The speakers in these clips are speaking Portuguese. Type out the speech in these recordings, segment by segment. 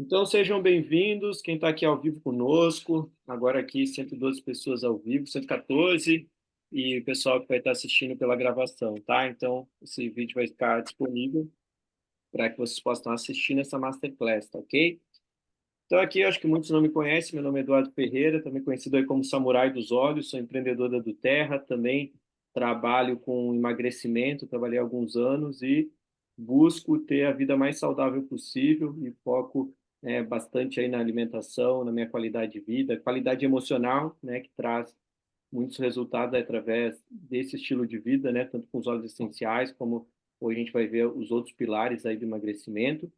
Então, sejam bem-vindos, quem está aqui ao vivo conosco, agora aqui 112 pessoas ao vivo, 114, e o pessoal que vai estar assistindo pela gravação, tá? Então, esse vídeo vai ficar disponível para que vocês possam assistir nessa Masterclass, tá ok? Então, aqui, eu acho que muitos não me conhecem, meu nome é Eduardo Ferreira, também conhecido aí como Samurai dos Olhos, sou empreendedor da do Terra, também trabalho com emagrecimento, trabalhei há alguns anos e busco ter a vida mais saudável possível e foco bastante aí na alimentação, na minha qualidade de vida, qualidade emocional, né, que traz muitos resultados através desse estilo de vida, né, tanto com os óleos essenciais, como hoje a gente vai ver os outros pilares aí do emagrecimento.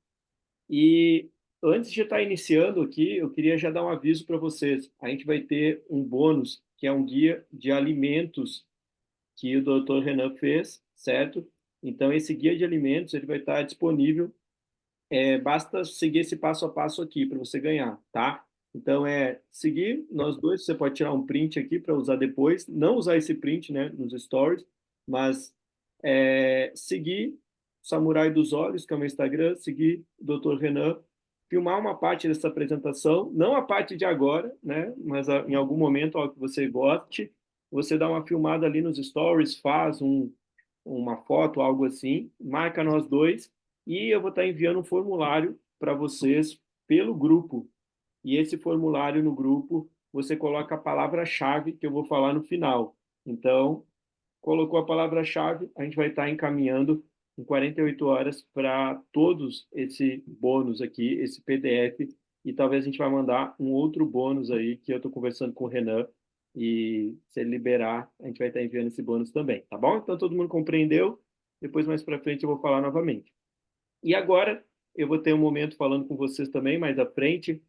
E antes de estar iniciando aqui, eu queria já dar um aviso para vocês. A gente vai ter um bônus, que é um guia de alimentos que o Dr. Renan fez, certo? Então, esse guia de alimentos ele vai estar disponível. Basta seguir esse passo a passo aqui para você ganhar, tá? Então, seguir nós dois. Você pode tirar um print aqui para usar depois. Não usar esse print, né, nos stories, mas seguir Samurai dos Olhos, que é o meu Instagram, seguir o Dr. Renan, filmar uma parte dessa apresentação, não a parte de agora, né, mas em algum momento ó, que você goste, você dá uma filmada ali nos stories, faz uma foto, algo assim, marca nós dois e eu vou estar enviando um formulário para vocês pelo grupo. E esse formulário no grupo, você coloca a palavra-chave que eu vou falar no final. Então, colocou a palavra-chave, a gente vai estar encaminhando em 48 horas para todos esse bônus aqui, esse PDF, e talvez a gente vai mandar um outro bônus aí, que eu estou conversando com o Renan, e se ele liberar, a gente vai estar enviando esse bônus também, tá bom? Então, todo mundo compreendeu? Depois, mais para frente, eu vou falar novamente. E agora, eu vou ter um momento falando com vocês também, mais à frente,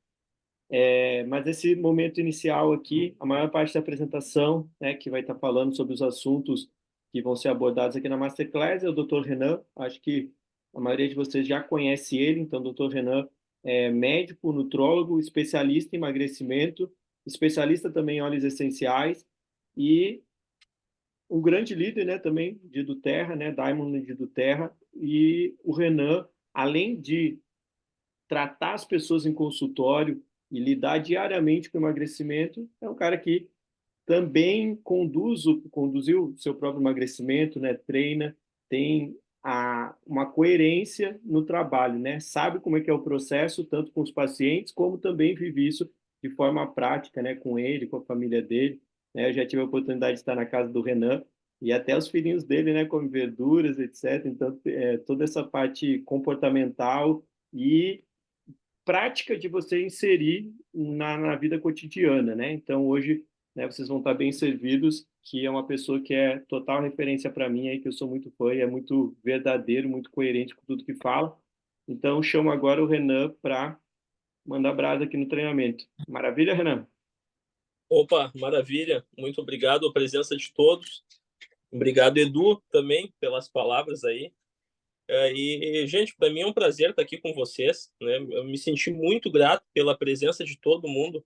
mas esse momento inicial aqui, a maior parte da apresentação, né, que vai estar falando sobre os assuntos que vão ser abordados aqui na Masterclass, é o Dr. Renan. Acho que a maioria de vocês já conhece ele, então o Dr. Renan é médico, nutrólogo, especialista em emagrecimento, especialista também em óleos essenciais e um grande líder, né, também de do Terra, né, Diamond de do Terra. E o Renan, além de tratar as pessoas em consultório e lidar diariamente com o emagrecimento, é um cara que também conduziu o seu próprio emagrecimento, né? Treina, tem uma coerência no trabalho, né? Sabe como é que é o processo, tanto com os pacientes, como também vive isso de forma prática, né? Com ele, com a família dele. Né? Eu já tive a oportunidade de estar na casa do Renan e até os filhinhos dele, né? Comem verduras, etc. Então, toda essa parte comportamental e prática de você inserir na vida cotidiana, né? Então, hoje, né, vocês vão estar bem servidos, que é uma pessoa que é total referência para mim, aí, que eu sou muito fã e é muito verdadeiro, muito coerente com tudo que fala. Então, chamo agora o Renan para mandar brasa aqui no treinamento. Maravilha, Renan? Opa, maravilha. Muito obrigado a presença de todos. Obrigado, Edu, também, pelas palavras aí. Gente, para mim é um prazer estar aqui com vocês, né? Eu me senti muito grato pela presença de todo mundo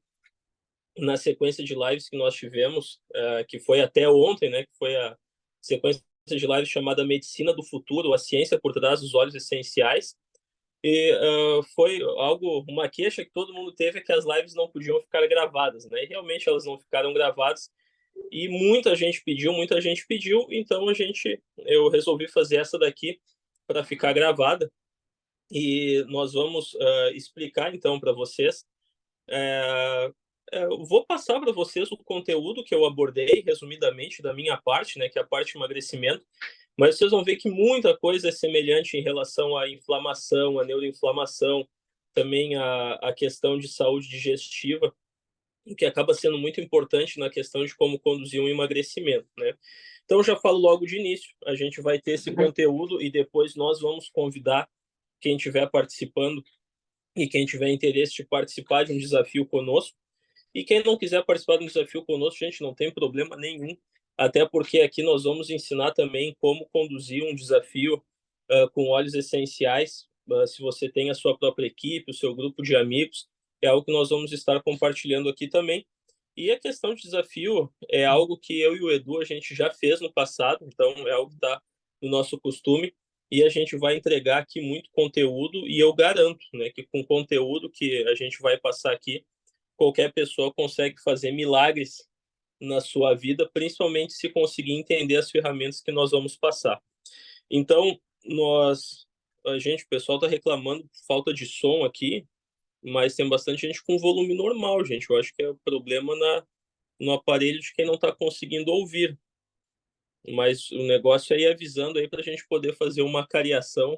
na sequência de lives que nós tivemos, que foi até ontem, né? Que foi a sequência de lives chamada Medicina do Futuro, a ciência por trás dos óleos essenciais. Foi algo, uma queixa que todo mundo teve, é que as lives não podiam ficar gravadas, né? E realmente elas não ficaram gravadas. E muita gente pediu, então eu resolvi fazer essa daqui para ficar gravada e nós vamos explicar então para vocês. É, eu vou passar para vocês o conteúdo que eu abordei resumidamente da minha parte, né, que é a parte de emagrecimento, mas vocês vão ver que muita coisa é semelhante em relação à inflamação, à neuroinflamação, também a questão de saúde digestiva, o que acaba sendo muito importante na questão de como conduzir um emagrecimento, né? Então, já falo logo de início, a gente vai ter esse conteúdo e depois nós vamos convidar quem estiver participando e quem tiver interesse de participar de um desafio conosco. E quem não quiser participar de um desafio conosco, gente, não tem problema nenhum, até porque aqui nós vamos ensinar também como conduzir um desafio com óleos essenciais. Se você tem a sua própria equipe, o seu grupo de amigos, é algo que nós vamos estar compartilhando aqui também. E a questão de desafio é algo que eu e o Edu a gente já fez no passado, então é algo que está no nosso costume. e a gente vai entregar aqui muito conteúdo, e eu garanto, né, que com o conteúdo que a gente vai passar aqui, qualquer pessoa consegue fazer milagres na sua vida, principalmente se conseguir entender as ferramentas que nós vamos passar. Então, o pessoal está reclamando de falta de som aqui, mas tem bastante gente com volume normal, gente. Eu acho que é o problema no aparelho de quem não está conseguindo ouvir. Mas o negócio é ir avisando aí para a gente poder fazer uma cariação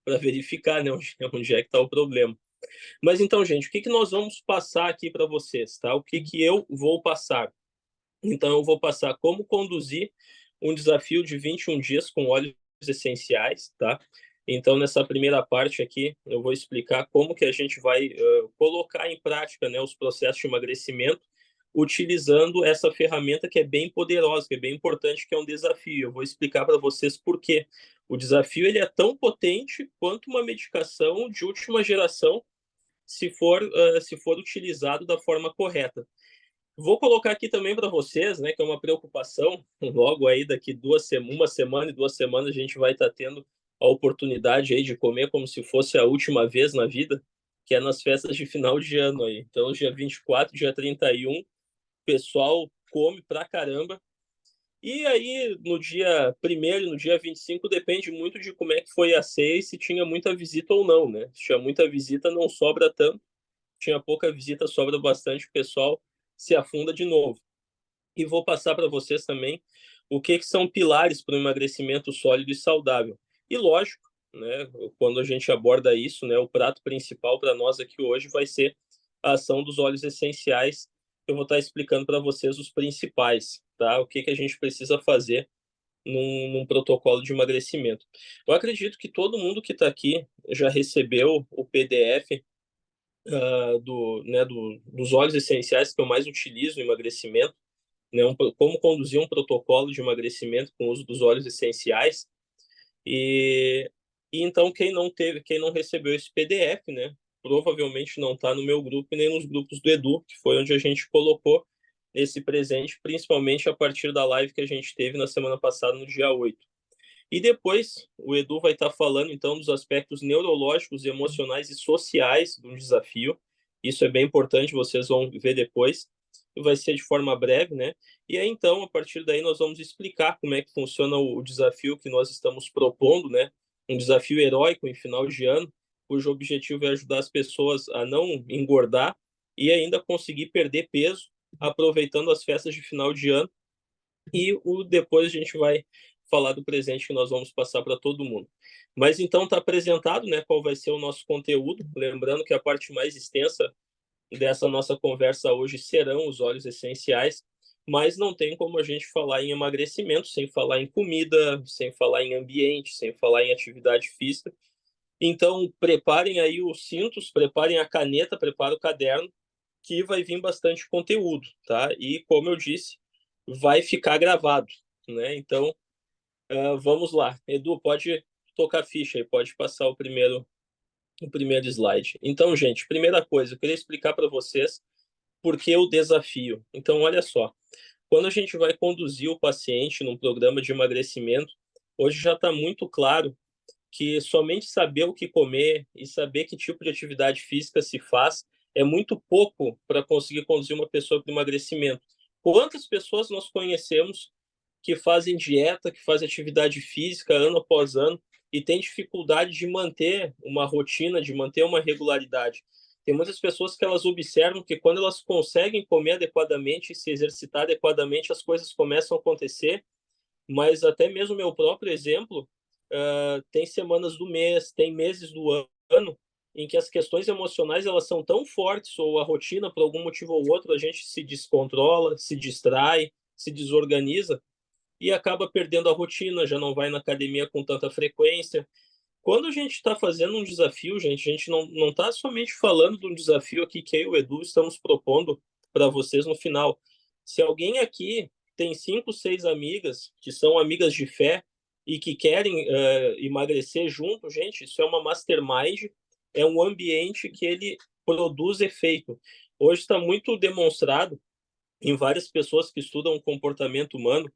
para verificar, né, onde é que está o problema. Mas então, gente, o que nós vamos passar aqui para vocês, tá? O que eu vou passar? Então, eu vou passar como conduzir um desafio de 21 dias com óleos essenciais, tá? Então, nessa primeira parte aqui, eu vou explicar como que a gente vai colocar em prática, né, os processos de emagrecimento, utilizando essa ferramenta que é bem poderosa, que é bem importante, que é um desafio. Eu vou explicar para vocês por quê. O desafio ele é tão potente quanto uma medicação de última geração, se for utilizado da forma correta. Vou colocar aqui também para vocês, né, que é uma preocupação. Logo aí, daqui uma semana e 2 semanas, a gente vai estar tendo a oportunidade aí de comer como se fosse a última vez na vida, que é nas festas de final de ano aí. Então, dia 24, dia 31, o pessoal come pra caramba. E aí, no dia 1º, no dia 25, depende muito de como é que foi a ceia e se tinha muita visita ou não, né? Se tinha muita visita, não sobra tanto. Tinha pouca visita, sobra bastante, o pessoal se afunda de novo. E vou passar para vocês também o que são pilares para o emagrecimento sólido e saudável. E lógico, né, quando a gente aborda isso, né, o prato principal para nós aqui hoje vai ser a ação dos óleos essenciais. Eu vou estar explicando para vocês os principais, tá? O que a gente precisa fazer num protocolo de emagrecimento. Eu acredito que todo mundo que está aqui já recebeu o PDF dos óleos essenciais que eu mais utilizo no emagrecimento, né, como conduzir um protocolo de emagrecimento com o uso dos óleos essenciais. E, e então quem não recebeu esse PDF, né, provavelmente não está no meu grupo e nem nos grupos do Edu, que foi onde a gente colocou esse presente, principalmente a partir da live que a gente teve na semana passada, no dia 8. E depois o Edu vai estar falando então dos aspectos neurológicos, emocionais e sociais do desafio. Isso é bem importante, vocês vão ver depois. Vai ser de forma breve, né? E aí então, a partir daí, nós vamos explicar como é que funciona o desafio que nós estamos propondo, né? Um desafio heróico em final de ano, cujo objetivo é ajudar as pessoas a não engordar e ainda conseguir perder peso, aproveitando as festas de final de ano. E depois a gente vai falar do presente que nós vamos passar para todo mundo. Mas então está apresentado, né, qual vai ser o nosso conteúdo. Lembrando que a parte mais extensa dessa nossa conversa hoje serão os óleos essenciais, mas não tem como a gente falar em emagrecimento sem falar em comida, sem falar em ambiente, sem falar em atividade física. Então, preparem aí os cintos, preparem a caneta, preparem o caderno, que vai vir bastante conteúdo, tá? E, como eu disse, vai ficar gravado, né? Então, vamos lá. Edu, pode tocar a ficha aí, pode passar o primeiro slide. Então, gente, primeira coisa, eu queria explicar para vocês por que o desafio. Então, olha só, quando a gente vai conduzir o paciente num programa de emagrecimento, hoje já está muito claro que somente saber o que comer e saber que tipo de atividade física se faz é muito pouco para conseguir conduzir uma pessoa para o emagrecimento. Quantas pessoas nós conhecemos que fazem dieta, que fazem atividade física ano após ano e têm dificuldade de manter uma rotina, de manter uma regularidade? Tem muitas pessoas que elas observam que quando elas conseguem comer adequadamente e se exercitar adequadamente, as coisas começam a acontecer, mas até mesmo meu próprio exemplo, tem semanas do mês, tem meses do ano em que as questões emocionais elas são tão fortes ou a rotina por algum motivo ou outro a gente se descontrola, se distrai, se desorganiza e acaba perdendo a rotina, já não vai na academia com tanta frequência. Quando a gente está fazendo um desafio, gente, a gente não está somente falando de um desafio aqui que eu e o Edu estamos propondo para vocês no final. Se alguém aqui tem 5, 6 amigas que são amigas de fé e que querem emagrecer junto, gente, isso é uma mastermind, é um ambiente que ele produz efeito. Hoje está muito demonstrado em várias pessoas que estudam o comportamento humano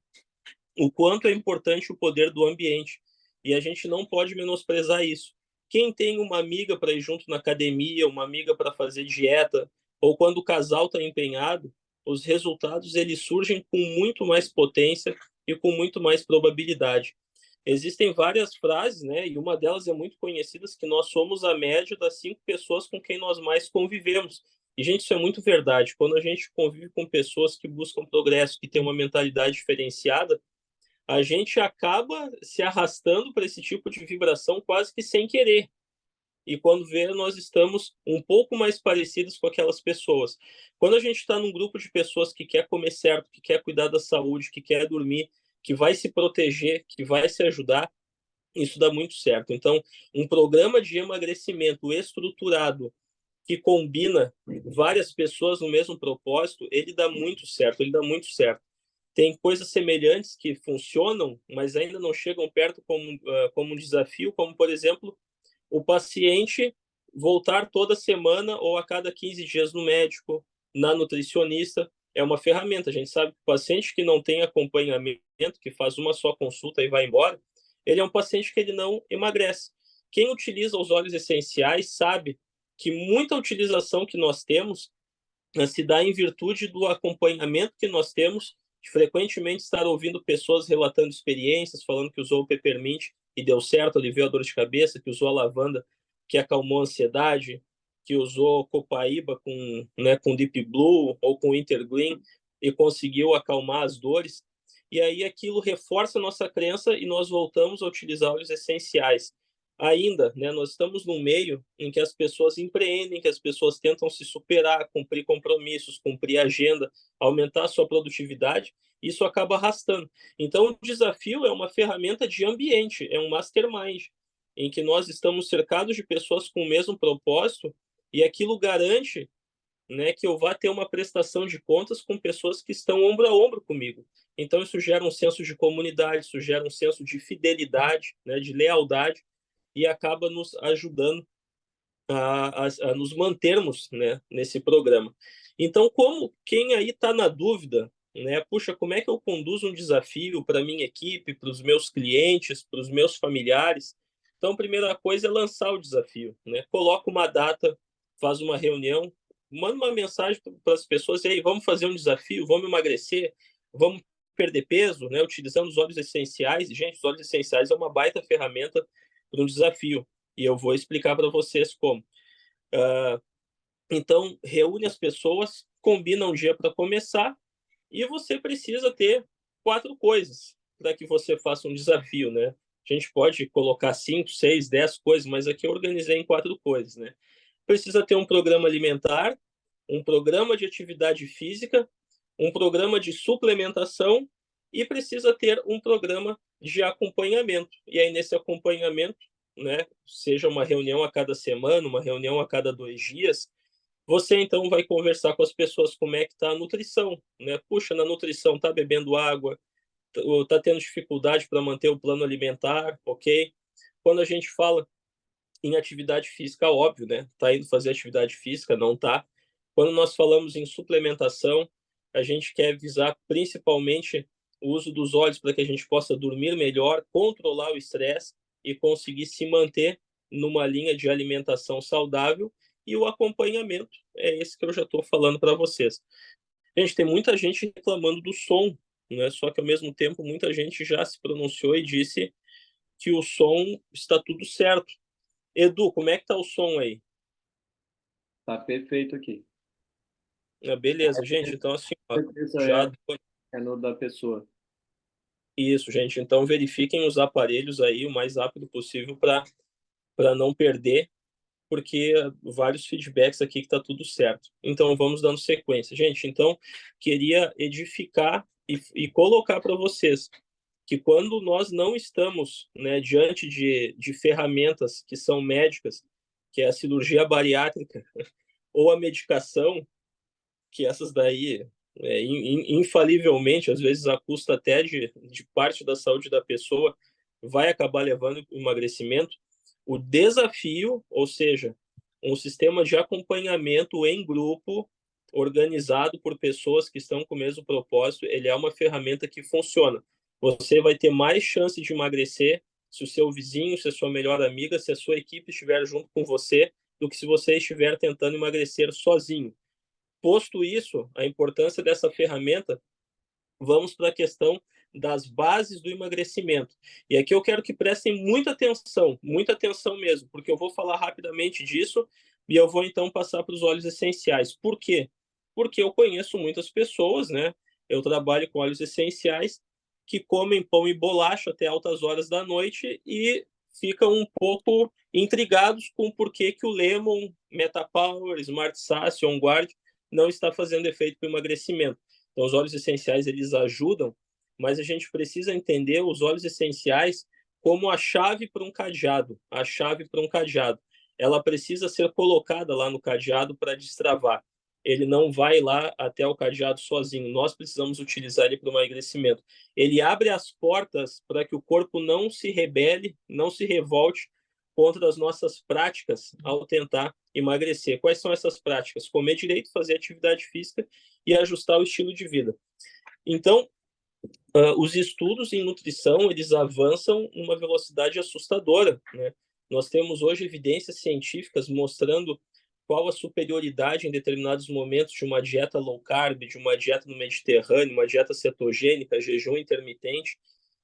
o quanto é importante o poder do ambiente. E a gente não pode menosprezar isso. Quem tem uma amiga para ir junto na academia, uma amiga para fazer dieta, ou quando o casal está empenhado, os resultados eles surgem com muito mais potência e com muito mais probabilidade. Existem várias frases, né? E uma delas é muito conhecida, que nós somos a média das 5 pessoas com quem nós mais convivemos. E, gente, isso é muito verdade. Quando a gente convive com pessoas que buscam progresso, que têm uma mentalidade diferenciada, a gente acaba se arrastando para esse tipo de vibração quase que sem querer. E quando vê, nós estamos um pouco mais parecidos com aquelas pessoas. Quando a gente está num grupo de pessoas que quer comer certo, que quer cuidar da saúde, que quer dormir, que vai se proteger, que vai se ajudar, isso dá muito certo. Então, um programa de emagrecimento estruturado que combina várias pessoas no mesmo propósito, ele dá muito certo, ele dá muito certo. Tem coisas semelhantes que funcionam, mas ainda não chegam perto como um desafio, como, por exemplo, o paciente voltar toda semana ou a cada 15 dias no médico, na nutricionista, é uma ferramenta. A gente sabe que o paciente que não tem acompanhamento, que faz uma só consulta e vai embora, ele é um paciente que ele não emagrece. Quem utiliza os óleos essenciais sabe que muita utilização que nós temos se dá em virtude do acompanhamento que nós temos, de frequentemente estar ouvindo pessoas relatando experiências, falando que usou o peppermint e deu certo, aliviou a dor de cabeça, que usou a lavanda, que acalmou a ansiedade, que usou copaíba com Deep Blue ou com Intergreen e conseguiu acalmar as dores. E aí aquilo reforça a nossa crença e nós voltamos a utilizar óleos essenciais. Ainda, né, nós estamos num meio em que as pessoas empreendem, que as pessoas tentam se superar, cumprir compromissos, cumprir agenda, aumentar a sua produtividade, isso acaba arrastando. Então, o desafio é uma ferramenta de ambiente, é um mastermind, em que nós estamos cercados de pessoas com o mesmo propósito e aquilo garante, né, que eu vá ter uma prestação de contas com pessoas que estão ombro a ombro comigo. Então, isso gera um senso de comunidade, isso gera um senso de fidelidade, né, de lealdade, e acaba nos ajudando a nos mantermos, né, nesse programa. Então, como quem aí está na dúvida, né, puxa, como é que eu conduzo um desafio para a minha equipe, para os meus clientes, para os meus familiares? Então, a primeira coisa é lançar o desafio, né? Coloca uma data, faz uma reunião, manda uma mensagem para as pessoas, e aí, vamos fazer um desafio, vamos emagrecer, vamos perder peso, né, utilizando os óleos essenciais. Gente, os óleos essenciais é uma baita ferramenta para um desafio. E eu vou explicar para vocês como. Uh, então, reúne as pessoas, combina um dia para começar, e você precisa ter 4 coisas para que você faça um desafio, né? A gente pode colocar 5, 6, 10 coisas, mas aqui eu organizei em 4 coisas, né? Precisa ter um programa alimentar, um programa de atividade física, um programa de suplementação e precisa ter um programa de acompanhamento. E aí, nesse acompanhamento, né, seja uma reunião a cada semana, uma reunião a cada 2 dias, você então vai conversar com as pessoas como é que está a nutrição, né? Puxa, na nutrição está bebendo água, está tendo dificuldade para manter o plano alimentar, ok? Quando a gente fala em atividade física, óbvio, né? Está indo fazer atividade física, não está. Quando nós falamos em suplementação, a gente quer visar principalmente o uso dos óleos para que a gente possa dormir melhor, controlar o estresse e conseguir se manter numa linha de alimentação saudável, e o acompanhamento é esse que eu já estou falando para vocês. Gente, tem muita gente reclamando do som, né? Só que ao mesmo tempo muita gente já se pronunciou e disse que o som está tudo certo. Edu, como é que tá o som aí? Tá perfeito aqui. Beleza, gente. Então, assim, ó, Certeza já. é no da pessoa. Isso, gente. Então, verifiquem os aparelhos aí o mais rápido possível para não perder, porque vários feedbacks aqui que tá tudo certo. Então, vamos dando sequência. Gente, então, queria edificar e colocar para vocês que quando nós não estamos, né, diante de ferramentas que são médicas, que é a cirurgia bariátrica ou a medicação, que essas daí, infalivelmente, às vezes a custa até de parte da saúde da pessoa, vai acabar levando ao emagrecimento. O desafio, ou seja, um sistema de acompanhamento em grupo, organizado por pessoas que estão com o mesmo propósito, ele é uma ferramenta que funciona. Você vai ter mais chance de emagrecer se o seu vizinho, se a sua melhor amiga, se a sua equipe estiver junto com você, do que se você estiver tentando emagrecer sozinho. Posto isso, a importância dessa ferramenta, vamos para a questão das bases do emagrecimento. E aqui eu quero que prestem muita atenção mesmo, porque eu vou falar rapidamente disso e eu vou então passar para os óleos essenciais. Por quê? Porque eu conheço muitas pessoas, né? Eu trabalho com óleos essenciais que comem pão e bolacha até altas horas da noite e ficam um pouco intrigados com por que que o Lemon, Metapower, Smart Sass, On Guard não está fazendo efeito para o emagrecimento. Então, os óleos essenciais, eles ajudam, mas a gente precisa entender os óleos essenciais como a chave para um cadeado, a chave para um cadeado. Ela precisa ser colocada lá no cadeado para destravar. Ele não vai lá até o cadeado sozinho. Nós precisamos utilizar ele para o emagrecimento. Ele abre as portas para que o corpo não se rebele, não se revolte contra as nossas práticas ao tentar emagrecer. Quais são essas práticas? Comer direito, fazer atividade física e ajustar o estilo de vida. Então, os estudos em nutrição, eles avançam numa velocidade assustadora, né? Nós temos hoje evidências científicas mostrando qual a superioridade em determinados momentos de uma dieta low carb, de uma dieta no Mediterrâneo, uma dieta cetogênica, jejum intermitente,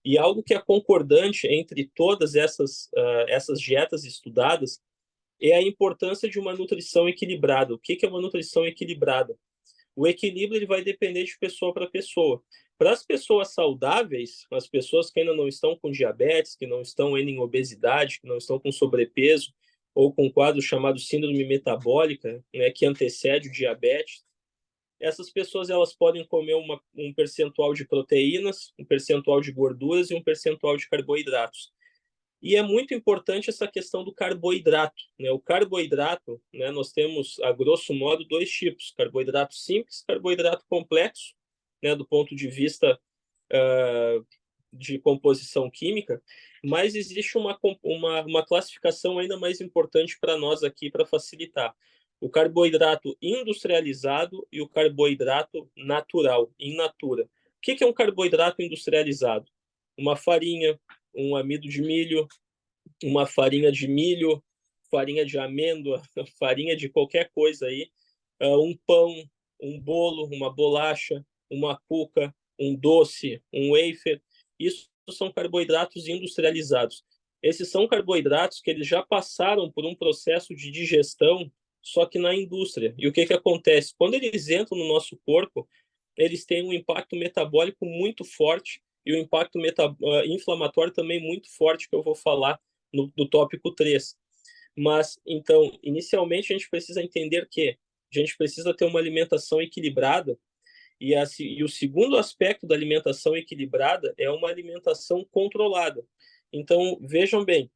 e algo que é concordante entre todas essas dietas estudadas é a importância de uma nutrição equilibrada. O que é uma nutrição equilibrada? O equilíbrio ele vai depender de pessoa para pessoa. Para as pessoas saudáveis, as pessoas que ainda não estão com diabetes, que não estão ainda em obesidade, que não estão com sobrepeso, ou com um quadro chamado síndrome metabólica, né, que antecede o diabetes, essas pessoas elas podem comer um percentual de proteínas, um percentual de gorduras e um percentual de carboidratos. E é muito importante essa questão do carboidrato, né? O carboidrato, né, nós temos, a grosso modo, dois tipos: carboidrato simples, carboidrato complexo, né, do ponto de vista de composição química, mas existe uma classificação ainda mais importante para nós aqui, para facilitar. O carboidrato industrializado e o carboidrato natural, in natura. O que é um carboidrato industrializado? Uma farinha, um amido de milho, uma farinha de milho, farinha de amêndoa, farinha de qualquer coisa aí, um pão, um bolo, uma bolacha, uma cuca, um doce, um wafer. Isso são carboidratos industrializados. Esses são carboidratos que eles já passaram por um processo de digestão, só que na indústria. E o que acontece? Quando eles entram no nosso corpo, eles têm um impacto metabólico muito forte e o impacto inflamatório também muito forte, que eu vou falar do tópico 3. Mas, então, inicialmente, a gente precisa entender que a gente precisa ter uma alimentação equilibrada, e o segundo aspecto da alimentação equilibrada é uma alimentação controlada. Então, vejam bem,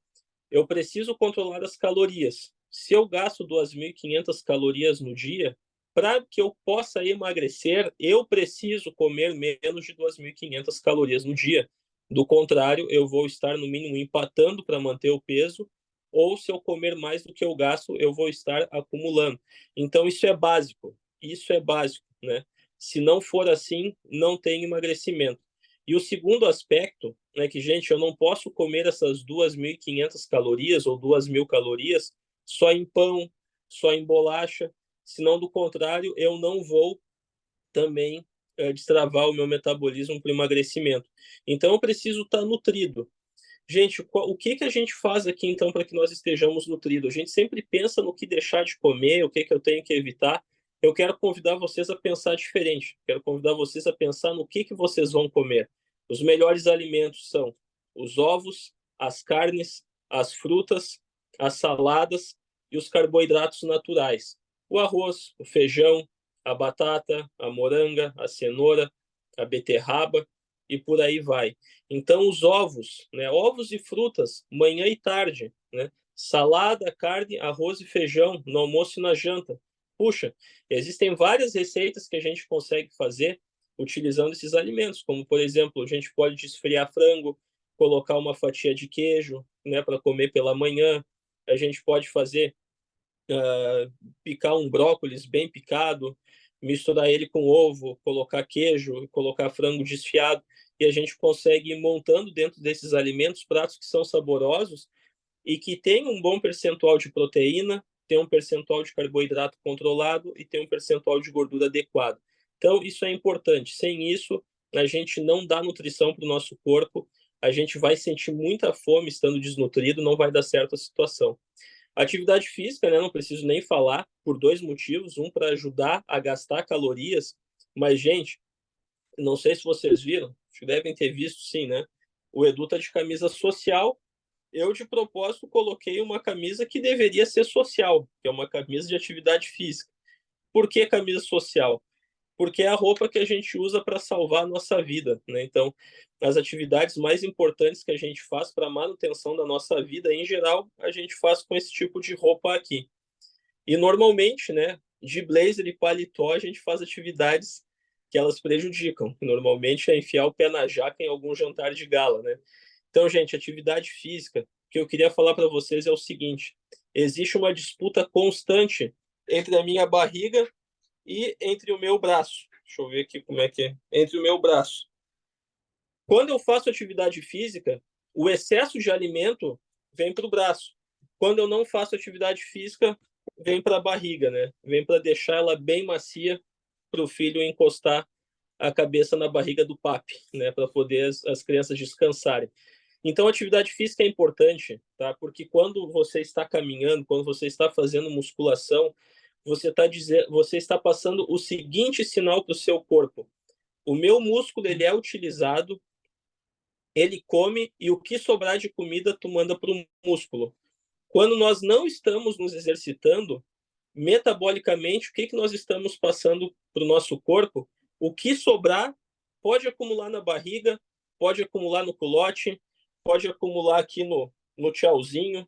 eu preciso controlar as calorias. Se eu gasto 2.500 calorias no dia, para que eu possa emagrecer, eu preciso comer menos de 2.500 calorias no dia. Do contrário, eu vou estar, no mínimo, empatando para manter o peso, ou se eu comer mais do que eu gasto, eu vou estar acumulando. Então, isso é básico. Isso é básico, né? Se não for assim, não tem emagrecimento. E o segundo aspecto é que, gente, eu não posso comer essas 2.500 calorias ou 2.000 calorias só em pão, só em bolacha, senão, do contrário, eu não vou também destravar o meu metabolismo para o emagrecimento. Então, eu preciso estar nutrido. Gente, o que a gente faz aqui, então, para que nós estejamos nutridos? A gente sempre pensa no que deixar de comer, o que eu tenho que evitar. Eu quero convidar vocês a pensar diferente. Quero convidar vocês a pensar no que vocês vão comer. Os melhores alimentos são os ovos, as carnes, as frutas, as saladas e os carboidratos naturais. O arroz, o feijão, a batata, a moranga, a cenoura, a beterraba e por aí vai. Então, os ovos, né? Ovos e frutas, manhã e tarde, né? Salada, carne, arroz e feijão, no almoço e na janta. Puxa, existem várias receitas que a gente consegue fazer utilizando esses alimentos, como, por exemplo, a gente pode desfiar frango, colocar uma fatia de queijo, né, para comer pela manhã. A gente pode fazer picar um brócolis bem picado, misturar ele com ovo, colocar queijo, colocar frango desfiado. e a gente consegue ir montando dentro desses alimentos pratos que são saborosos e que têm um bom percentual de proteína, tem um percentual de carboidrato controlado e tem um percentual de gordura adequado. Então, isso é importante. Sem isso, a gente não dá nutrição para o nosso corpo, a gente vai sentir muita fome estando desnutrido, não vai dar certo a situação. Atividade física, né, não preciso nem falar, por dois motivos. Um, para ajudar a gastar calorias, mas, gente, não sei se vocês viram, acho que devem ter visto sim, né? O Edu tá de camisa social, eu de propósito coloquei uma camisa que deveria ser social, que é uma camisa de atividade física. Por que camisa social? Porque é a roupa que a gente usa para salvar a nossa vida, né? Então, as atividades mais importantes que a gente faz para a manutenção da nossa vida, em geral, a gente faz com esse tipo de roupa aqui. E normalmente, né, de blazer e paletó, a gente faz atividades que elas prejudicam. Normalmente é enfiar o pé na jaca em algum jantar de gala, né? Então, gente, atividade física, o que eu queria falar para vocês é o seguinte: existe uma disputa constante entre a minha barriga e entre o meu braço. Deixa eu ver aqui como é que é. Entre o meu braço. Quando eu faço atividade física, o excesso de alimento vem para o braço. Quando eu não faço atividade física, vem para a barriga, né? Vem para deixar ela bem macia para o filho encostar a cabeça na barriga do papi, né? Para poder as crianças descansarem. Então, a atividade física é importante, tá? Porque quando você está caminhando, quando você está fazendo musculação, você está passando o seguinte sinal para o seu corpo: o meu músculo ele é utilizado, ele come e o que sobrar de comida tu manda para o músculo. Quando nós não estamos nos exercitando, metabolicamente, o que nós estamos passando para o nosso corpo? O que sobrar pode acumular na barriga, pode acumular no culote, pode acumular aqui no tchauzinho,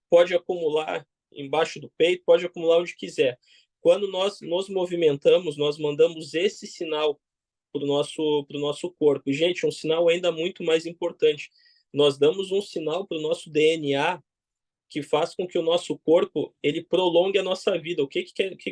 pode acumular embaixo do peito, pode acumular onde quiser. Quando nós nos movimentamos, nós mandamos esse sinal para o nosso corpo. E, gente, um sinal ainda muito mais importante. Nós damos um sinal para o nosso DNA que faz com que o nosso corpo ele prolongue a nossa vida. O que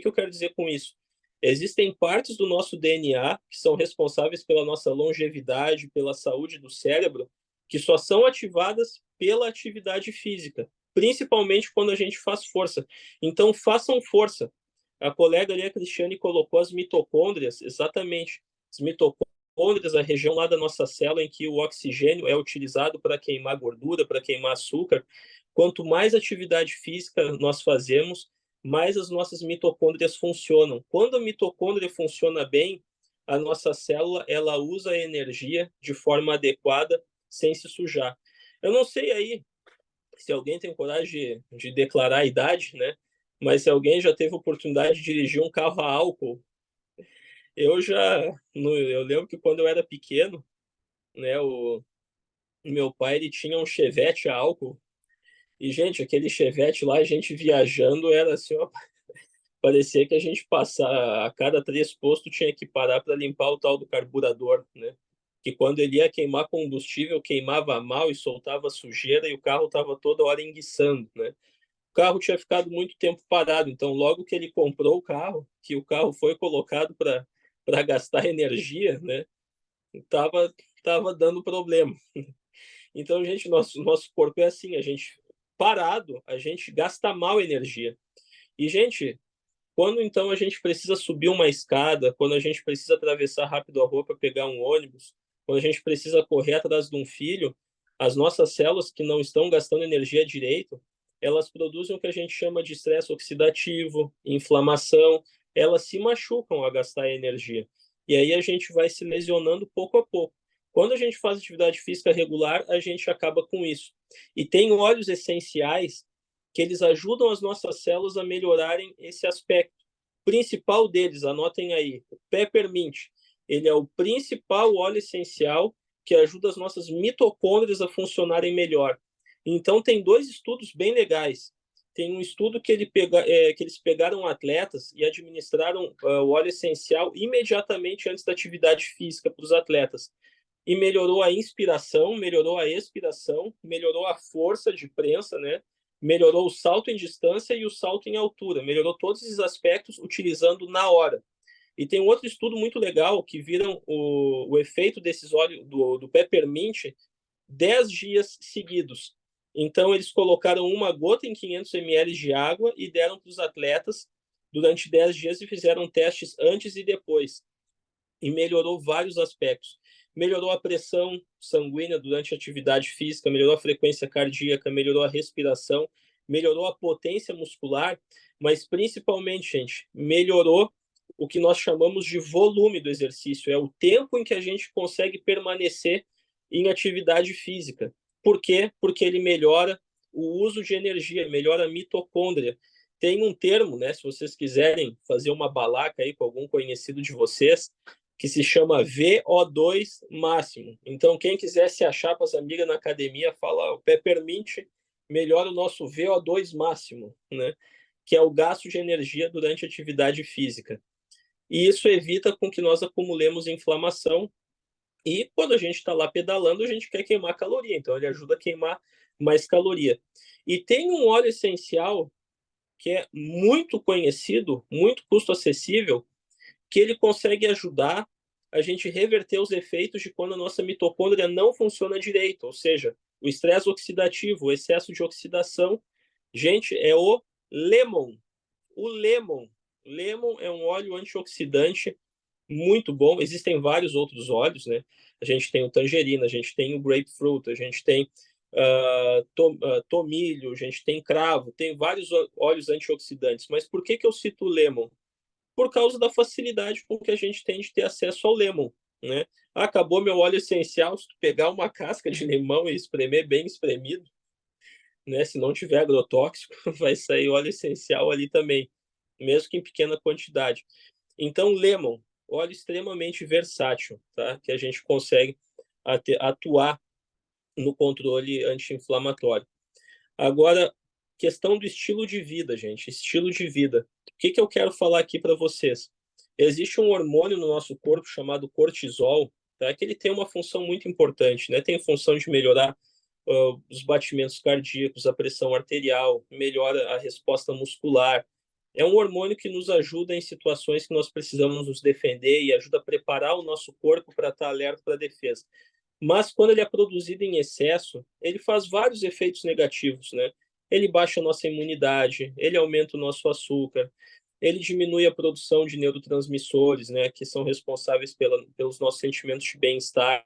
eu quero dizer com isso? Existem partes do nosso DNA que são responsáveis pela nossa longevidade, pela saúde do cérebro, que só são ativadas pela atividade física, principalmente quando a gente faz força. Então, façam força. A colega ali, a Cristiane, colocou as mitocôndrias, exatamente. As mitocôndrias, a região lá da nossa célula em que o oxigênio é utilizado para queimar gordura, para queimar açúcar. Quanto mais atividade física nós fazemos, mais as nossas mitocôndrias funcionam. Quando a mitocôndria funciona bem, a nossa célula ela usa a energia de forma adequada, sem se sujar. Eu não sei aí se alguém tem coragem de declarar a idade, né? Mas se alguém já teve oportunidade de dirigir um carro a álcool, eu lembro que quando eu era pequeno, né, o meu pai ele tinha um Chevette a álcool. E, gente, aquele Chevette lá, a gente viajando, era assim, ó, parecia que a gente passar a cada 3 postos tinha que parar para limpar o tal do carburador, né? Que quando ele ia queimar combustível, queimava mal e soltava sujeira e o carro estava toda hora enguiçando, né? O carro tinha ficado muito tempo parado, então logo que ele comprou o carro, que o carro foi colocado para gastar energia, né? Tava, tava dando problema. Então, gente, nosso corpo é assim, a gente parado, a gente gasta mal energia. E, gente, quando então a gente precisa subir uma escada, quando a gente precisa atravessar rápido a rua para pegar um ônibus, quando a gente precisa correr atrás de um filho, as nossas células que não estão gastando energia direito, elas produzem o que a gente chama de estresse oxidativo, inflamação, elas se machucam a gastar energia. E aí a gente vai se lesionando pouco a pouco. Quando a gente faz atividade física regular, a gente acaba com isso. E tem óleos essenciais que eles ajudam as nossas células a melhorarem esse aspecto. O principal deles, anotem aí, o peppermint. Ele é o principal óleo essencial que ajuda as nossas mitocôndrias a funcionarem melhor. Então, tem 2 estudos bem legais. Tem um estudo que eles pegaram atletas e administraram o óleo essencial imediatamente antes da atividade física para os atletas. E melhorou a inspiração, melhorou a expiração, melhorou a força de prensa, né? Melhorou o salto em distância e o salto em altura, melhorou todos esses aspectos utilizando na hora. E tem outro estudo muito legal que viram o efeito desses óleos do peppermint 10 dias seguidos. Então, eles colocaram uma gota em 500 ml de água e deram para os atletas durante 10 dias e fizeram testes antes e depois. E melhorou vários aspectos. Melhorou a pressão sanguínea durante a atividade física, melhorou a frequência cardíaca, melhorou a respiração, melhorou a potência muscular, mas principalmente, gente, melhorou o que nós chamamos de volume do exercício, é o tempo em que a gente consegue permanecer em atividade física. Por quê? Porque ele melhora o uso de energia, melhora a mitocôndria. Tem um termo, né, se vocês quiserem fazer uma balaca aí com algum conhecido de vocês, que se chama VO2 máximo. Então, quem quiser se achar com as amigas na academia, fala, o Peppermint melhora o nosso VO2 máximo, né? Que é o gasto de energia durante a atividade física. E isso evita com que nós acumulemos inflamação. E quando a gente está lá pedalando, a gente quer queimar caloria. Então, ele ajuda a queimar mais caloria. E tem um óleo essencial que é muito conhecido, muito custo acessível, que ele consegue ajudar a gente reverter os efeitos de quando a nossa mitocôndria não funciona direito, ou seja, o estresse oxidativo, o excesso de oxidação. Gente, é o lemon. O lemon. Lemon é um óleo antioxidante muito bom. Existem vários outros óleos, né? A gente tem o tangerina, a gente tem o grapefruit, a gente tem tomilho, a gente tem cravo, tem vários óleos antioxidantes. Mas por que eu cito o lemon? Por causa da facilidade com que a gente tem de ter acesso ao lemon, né? Acabou meu óleo essencial, se tu pegar uma casca de limão e espremer bem espremido, né? Se não tiver agrotóxico, vai sair óleo essencial ali também, mesmo que em pequena quantidade. Então, lemon, óleo extremamente versátil, tá? Que a gente consegue atuar no controle anti-inflamatório. Agora, questão do estilo de vida, gente. Estilo de vida. O que eu quero falar aqui para vocês? Existe um hormônio no nosso corpo chamado cortisol, tá? Que ele tem uma função muito importante, né? Tem função de melhorar os batimentos cardíacos, a pressão arterial, melhora a resposta muscular. É um hormônio que nos ajuda em situações que nós precisamos nos defender e ajuda a preparar o nosso corpo para estar alerta para a defesa. Mas quando ele é produzido em excesso, ele faz vários efeitos negativos, né? Ele baixa a nossa imunidade, ele aumenta o nosso açúcar, ele diminui a produção de neurotransmissores, né, que são responsáveis pelos nossos sentimentos de bem-estar.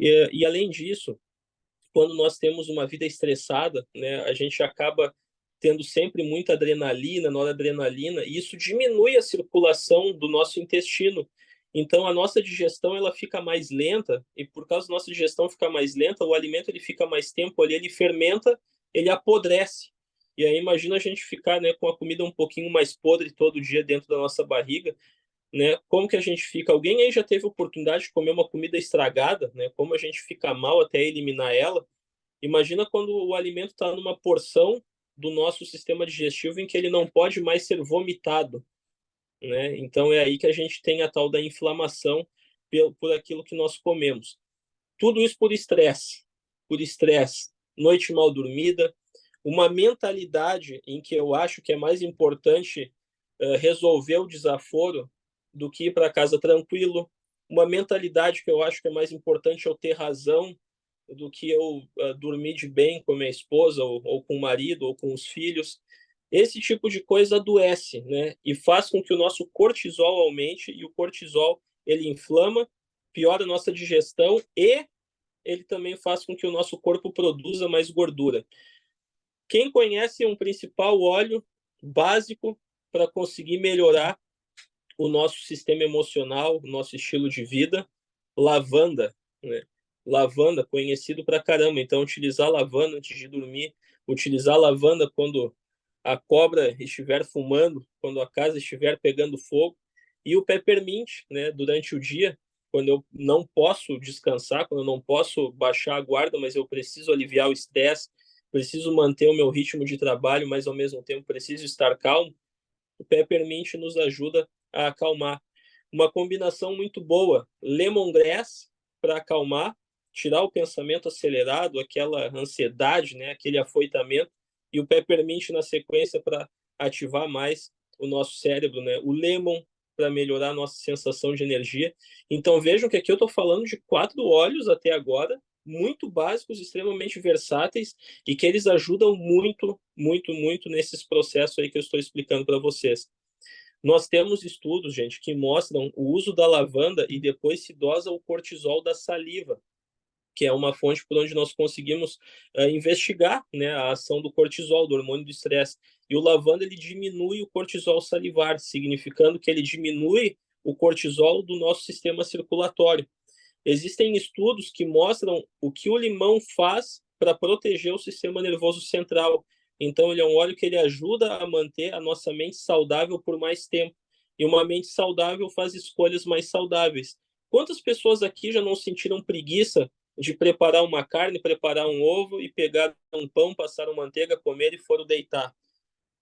E além disso, quando nós temos uma vida estressada, né, a gente acaba tendo sempre muita adrenalina, noradrenalina, e isso diminui a circulação do nosso intestino. Então, a nossa digestão ela fica mais lenta, e por causa da nossa digestão ficar mais lenta, o alimento ele fica mais tempo ali, ele fermenta, ele apodrece. E aí, imagina a gente ficar, né, com a comida um pouquinho mais podre todo dia dentro da nossa barriga, né? Como que a gente fica? Alguém aí já teve oportunidade de comer uma comida estragada, né? Como a gente fica mal até eliminar ela? Imagina quando o alimento está numa porção do nosso sistema digestivo em que ele não pode mais ser vomitado, né? Então é aí que a gente tem a tal da inflamação por aquilo que nós comemos. Tudo isso por estresse, noite mal dormida, uma mentalidade em que eu acho que é mais importante resolver o desaforo do que ir para casa tranquilo, uma mentalidade que eu acho que é mais importante eu ter razão do que eu dormir de bem com a minha esposa, ou com o marido, ou com os filhos. Esse tipo de coisa adoece, né? E faz com que o nosso cortisol aumente, e o cortisol ele inflama, piora a nossa digestão e ele também faz com que o nosso corpo produza mais gordura. Quem conhece um principal óleo básico para conseguir melhorar o nosso sistema emocional, o nosso estilo de vida? Lavanda, né? Lavanda, conhecido pra caramba. Então, utilizar lavanda antes de dormir, utilizar lavanda quando a cobra estiver fumando, quando a casa estiver pegando fogo, e o peppermint, né, durante o dia, quando eu não posso descansar, quando eu não posso baixar a guarda, mas eu preciso aliviar o estresse, preciso manter o meu ritmo de trabalho, mas ao mesmo tempo preciso estar calmo, o peppermint nos ajuda a acalmar. Uma combinação muito boa, lemongrass para acalmar, tirar o pensamento acelerado, aquela ansiedade, né, aquele afoitamento, e o peppermint na sequência para ativar mais o nosso cérebro, né? O lemon para melhorar a nossa sensação de energia. Então vejam que aqui eu estou falando de 4 óleos até agora, muito básicos, extremamente versáteis e que eles ajudam muito, muito, muito nesses processos aí que eu estou explicando para vocês. Nós temos estudos, gente, que mostram o uso da lavanda e depois se dosa o cortisol da saliva, que é uma fonte por onde nós conseguimos investigar, né, a ação do cortisol, do hormônio do estresse. E o lavanda ele diminui o cortisol salivar, significando que ele diminui o cortisol do nosso sistema circulatório. Existem estudos que mostram o que o limão faz para proteger o sistema nervoso central. Então, ele é um óleo que ele ajuda a manter a nossa mente saudável por mais tempo. E uma mente saudável faz escolhas mais saudáveis. Quantas pessoas aqui já não sentiram preguiça de preparar uma carne, preparar um ovo e pegar um pão, passar uma manteiga, comer e foram deitar,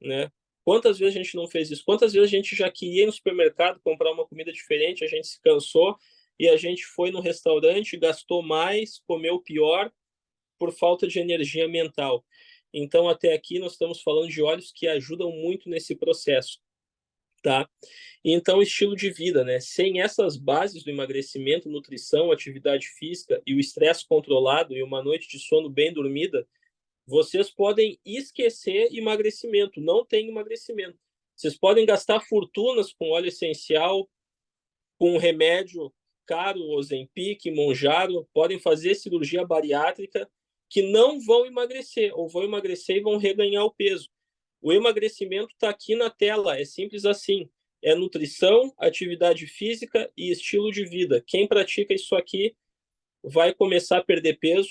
né? Quantas vezes a gente não fez isso? Quantas vezes a gente já queria ir no supermercado comprar uma comida diferente, a gente se cansou e a gente foi no restaurante, gastou mais, comeu pior por falta de energia mental. Então, até aqui nós estamos falando de óleos que ajudam muito nesse processo, tá? Então, estilo de vida, né? Sem essas bases do emagrecimento, nutrição, atividade física e o estresse controlado e uma noite de sono bem dormida, vocês podem esquecer emagrecimento, não tem emagrecimento. Vocês podem gastar fortunas com óleo essencial, com remédio caro, Ozempic, Monjaro, podem fazer cirurgia bariátrica que não vão emagrecer, ou vão emagrecer e vão reganhar o peso. O emagrecimento está aqui na tela, é simples assim. É nutrição, atividade física e estilo de vida. Quem pratica isso aqui vai começar a perder peso,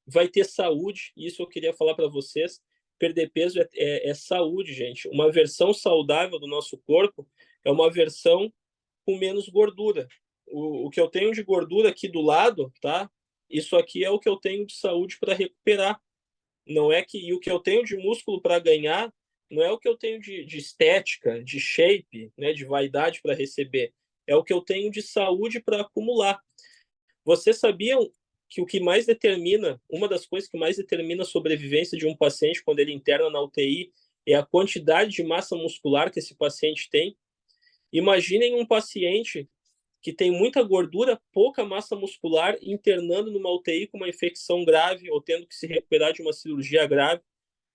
vai ter saúde, isso eu queria falar para vocês. Perder peso é saúde, gente. Uma versão saudável do nosso corpo é uma versão com menos gordura. O que eu tenho de gordura aqui do lado, tá? Isso aqui é o que eu tenho de saúde para recuperar. Não é que e o que eu tenho de músculo para ganhar não é o que eu tenho de estética, de shape, né, de vaidade para receber. É o que eu tenho de saúde para acumular. Vocês sabiam que o que mais determina, uma das coisas que mais determina a sobrevivência de um paciente quando ele interna na UTI é a quantidade de massa muscular que esse paciente tem? Imaginem um paciente que tem muita gordura, pouca massa muscular, internando numa UTI com uma infecção grave ou tendo que se recuperar de uma cirurgia grave.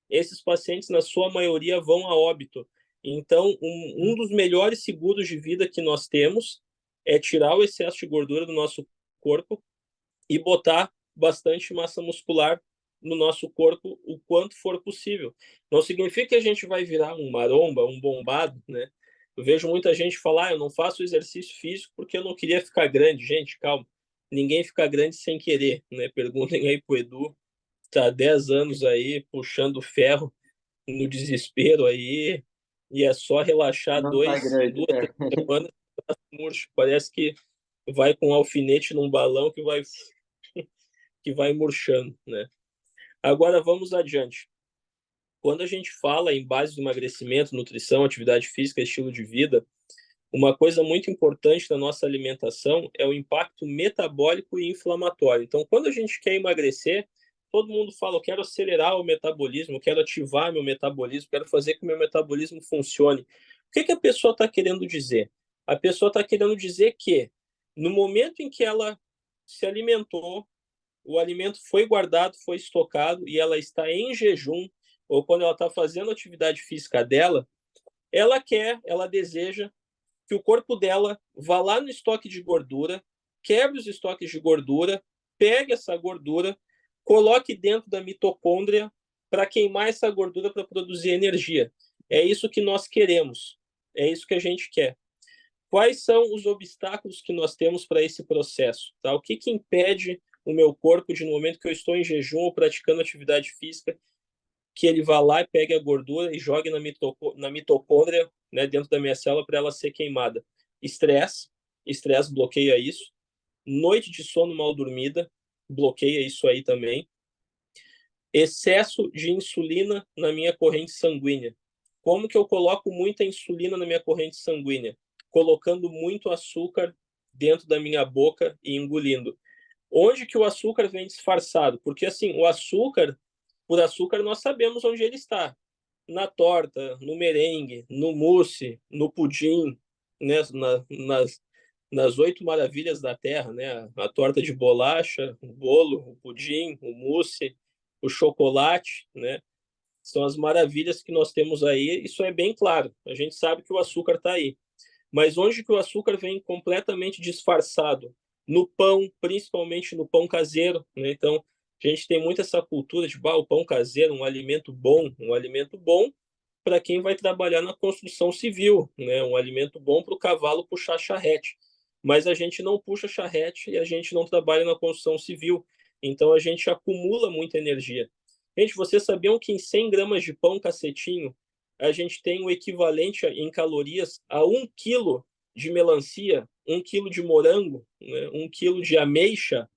Esses pacientes, na sua maioria, vão a óbito. Então, um dos melhores seguros de vida que nós temos é tirar o excesso de gordura do nosso corpo e botar bastante massa muscular no nosso corpo o quanto for possível. Não significa que a gente vai virar um maromba, um bombado, né? Eu vejo muita gente falar, eu não faço exercício físico porque eu não queria ficar grande. Gente, calma. Ninguém fica grande sem querer, né? Perguntem aí pro Edu, tá há 10 anos aí puxando ferro no desespero aí e é só relaxar Não tá grande. duas, 3 semanas, murcho. Parece que vai com um alfinete num balão que vai murchando, né? Agora vamos adiante. Quando a gente fala em base do emagrecimento, nutrição, atividade física, estilo de vida, uma coisa muito importante na nossa alimentação é o impacto metabólico e inflamatório. Então, quando a gente quer emagrecer, todo mundo fala, eu quero acelerar o metabolismo, eu quero ativar meu metabolismo, quero fazer que o meu metabolismo funcione. O que que a pessoa está querendo dizer? A pessoa está querendo dizer que no momento em que ela se alimentou, o alimento foi guardado, foi estocado e ela está em jejum, ou quando ela está fazendo a atividade física dela, ela deseja que o corpo dela vá lá no estoque de gordura, quebre os estoques de gordura, pegue essa gordura, coloque dentro da mitocôndria para queimar essa gordura para produzir energia. É isso que nós queremos, é isso que a gente quer. Quais são os obstáculos que nós temos para esse processo? Tá? O que impede o meu corpo de, no momento que eu estou em jejum ou praticando atividade física, que ele vá lá e pegue a gordura e jogue na mitocôndria, né, dentro da minha célula para ela ser queimada? Estresse, estresse bloqueia isso. Noite de sono mal dormida, bloqueia isso aí também. Excesso de insulina na minha corrente sanguínea. Como que eu coloco muita insulina na minha corrente sanguínea? Colocando muito açúcar dentro da minha boca e engolindo. Onde que o açúcar vem disfarçado? Porque assim, o açúcar, por açúcar nós sabemos onde ele está. Na torta, no merengue, no mousse, no pudim, né, nas 8 maravilhas da terra, né? A torta de bolacha, o bolo, o pudim, o mousse, o chocolate, né? São as maravilhas que nós temos aí. Isso é bem claro. A gente sabe que o açúcar está aí. Mas onde que o açúcar vem completamente disfarçado? No pão, principalmente no pão caseiro, né? Então, a gente tem muito essa cultura de o pão caseiro, um alimento bom para quem vai trabalhar na construção civil, né? Um alimento bom para o cavalo puxar charrete. Mas a gente não puxa charrete e a gente não trabalha na construção civil. Então, a gente acumula muita energia. Gente, vocês sabiam que em 100 gramas de pão cacetinho, a gente tem o equivalente em calorias a 1 quilo de melancia, 1 quilo de morango, né? 1 quilo de ameixa.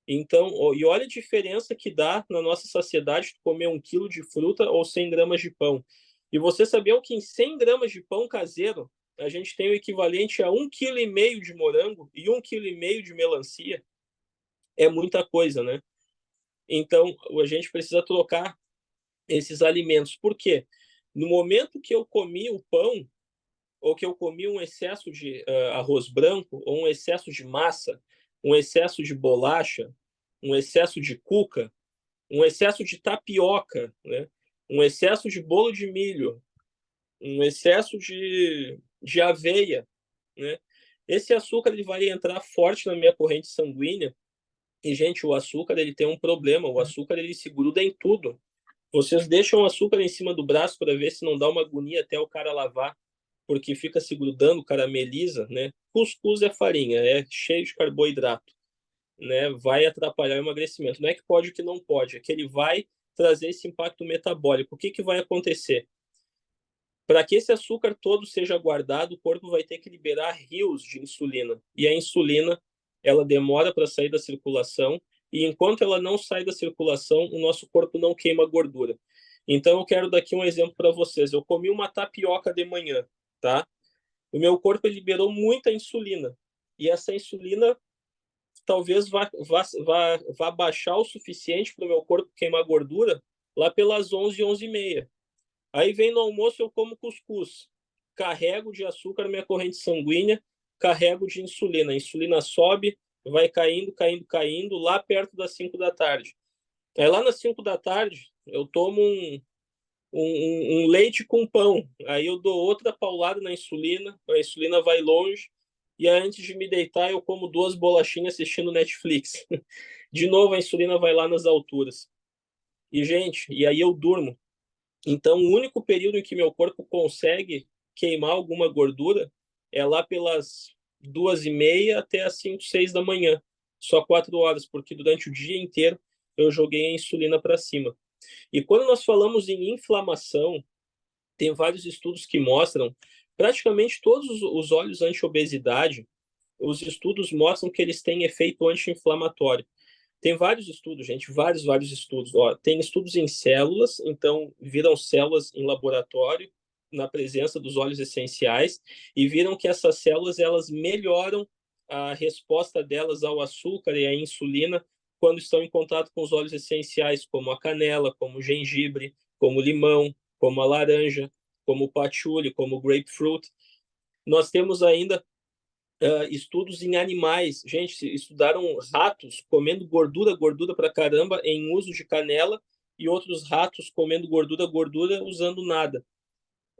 Então, e olha a diferença que dá na nossa saciedade de comer 1 quilo de fruta ou 100 gramas de pão. E você sabia que em 100 gramas de pão caseiro, a gente tem o equivalente a 1,5 kg de morango e 1,5 kg de melancia? É muita coisa, né? Então, a gente precisa trocar esses alimentos. Por quê? No momento que eu comi o pão, ou que eu comi um excesso de arroz branco, ou um excesso de massa, um excesso de bolacha, um excesso de cuca, um excesso de tapioca, né? Um excesso de bolo de milho, um excesso de aveia, né? Esse açúcar ele vai entrar forte na minha corrente sanguínea. E, gente, o açúcar ele tem um problema. O açúcar ele se gruda em tudo. Vocês deixam o açúcar em cima do braço para ver se não dá uma agonia até o cara lavar, porque fica se grudando, carameliza, né? Cuscuz é farinha, é cheio de carboidrato, né? Vai atrapalhar o emagrecimento. Não é que pode, que não pode, é que ele vai trazer esse impacto metabólico. O que que vai acontecer? Para que esse açúcar todo seja guardado, o corpo vai ter que liberar rios de insulina. E a insulina, ela demora para sair da circulação, e enquanto ela não sai da circulação, o nosso corpo não queima gordura. Então eu quero dar aqui um exemplo para vocês. Eu comi uma tapioca de manhã, tá? O meu corpo liberou muita insulina. E essa insulina talvez vá baixar o suficiente para o meu corpo queimar gordura lá pelas 11, 11h30. Aí vem no almoço, eu como cuscuz. Carrego de açúcar na minha corrente sanguínea, carrego de insulina. A insulina sobe, vai caindo, caindo, caindo, lá perto das 5 da tarde. Aí lá nas 5 da tarde, eu tomo um leite com pão. Aí eu dou outra paulada na insulina, a insulina vai longe. E aí, antes de me deitar, eu como 2 bolachinhas assistindo Netflix. De novo, a insulina vai lá nas alturas. E, gente, e aí eu durmo. Então, o único período em que meu corpo consegue queimar alguma gordura é lá pelas 2h30 até as 5, 6 da manhã. Só 4 horas, porque durante o dia inteiro eu joguei a insulina para cima. E quando nós falamos em inflamação, tem vários estudos que mostram, praticamente todos os óleos anti-obesidade, os estudos mostram que eles têm efeito anti-inflamatório. Tem vários estudos, gente, vários estudos. Ó, tem estudos em células, então viram células em laboratório na presença dos óleos essenciais e viram que essas células elas melhoram a resposta delas ao açúcar e à insulina quando estão em contato com os óleos essenciais, como a canela, como o gengibre, como o limão, como a laranja, como o patchouli, como o grapefruit. Nós temos ainda estudos em animais. Gente, estudaram ratos comendo gordura, gordura pra caramba, em uso de canela, e outros ratos comendo gordura, gordura, usando nada.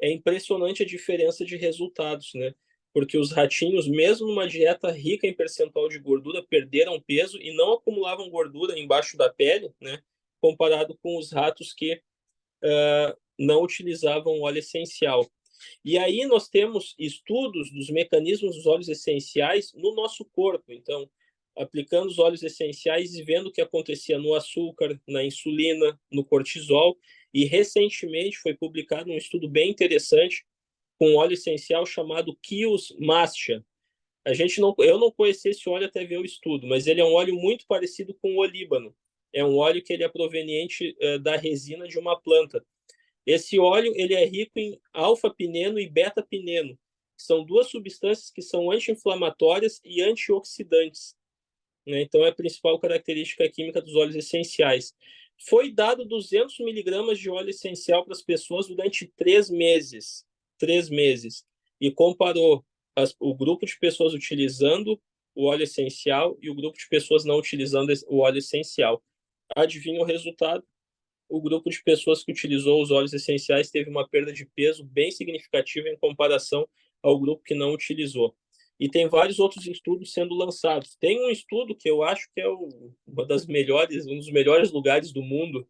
É impressionante a diferença de resultados, né? Porque os ratinhos, mesmo numa dieta rica em percentual de gordura, perderam peso e não acumulavam gordura embaixo da pele, né? Comparado com os ratos que não utilizavam óleo essencial. E aí nós temos estudos dos mecanismos dos óleos essenciais no nosso corpo. Então, aplicando os óleos essenciais e vendo o que acontecia no açúcar, na insulina, no cortisol. E recentemente foi publicado um estudo bem interessante com um óleo essencial chamado Quios Mastia. Eu não conheci esse óleo até ver o estudo, mas ele é um óleo muito parecido com o olíbano. É um óleo que ele é proveniente da resina de uma planta. Esse óleo ele é rico em alfa-pineno e beta-pineno, que são duas substâncias que são anti-inflamatórias e antioxidantes, né? Então, é a principal característica química dos óleos essenciais. Foi dado 200 miligramas de óleo essencial para as pessoas durante 3 meses. 3 meses. E comparou o grupo de pessoas utilizando o óleo essencial e o grupo de pessoas não utilizando o óleo essencial. Adivinha o resultado? O grupo de pessoas que utilizou os óleos essenciais teve uma perda de peso bem significativa em comparação ao grupo que não utilizou. E tem vários outros estudos sendo lançados. Tem um estudo que eu acho que é uma das melhores, um dos melhores lugares do mundo,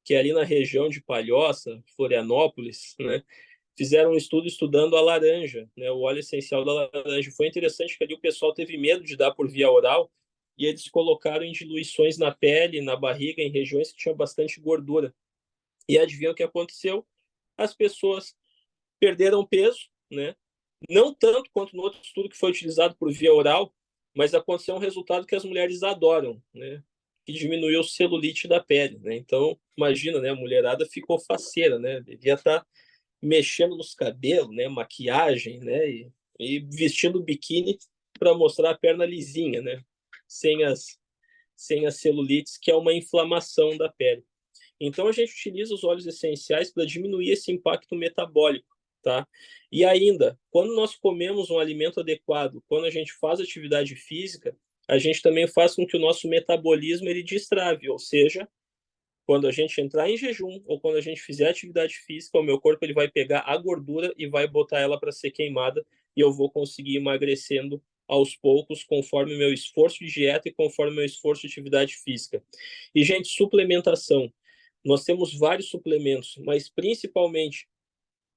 que é ali na região de Palhoça, Florianópolis, né? Fizeram um estudo estudando a laranja, né, o óleo essencial da laranja. Foi interessante que ali o pessoal teve medo de dar por via oral e eles colocaram em diluições na pele, na barriga, em regiões que tinham bastante gordura. E adivinha o que aconteceu? As pessoas perderam peso, né? Não tanto quanto no outro estudo que foi utilizado por via oral, mas aconteceu um resultado que as mulheres adoram, né? Que diminuiu o celulite da pele, né? Então, imagina, né? A mulherada ficou faceira, né? Devia estar mexendo nos cabelos, né? Maquiagem, né? E vestindo biquíni para mostrar a perna lisinha, né? Sem as celulites, que é uma inflamação da pele. Então, a gente utiliza os óleos essenciais para diminuir esse impacto metabólico, tá? E ainda, quando nós comemos um alimento adequado, quando a gente faz atividade física, a gente também faz com que o nosso metabolismo ele destrave, ou seja, quando a gente entrar em jejum ou quando a gente fizer atividade física, o meu corpo ele vai pegar a gordura e vai botar ela para ser queimada e eu vou conseguir emagrecendo aos poucos, conforme o meu esforço de dieta e conforme o meu esforço de atividade física. E, gente, suplementação. Nós temos vários suplementos, mas principalmente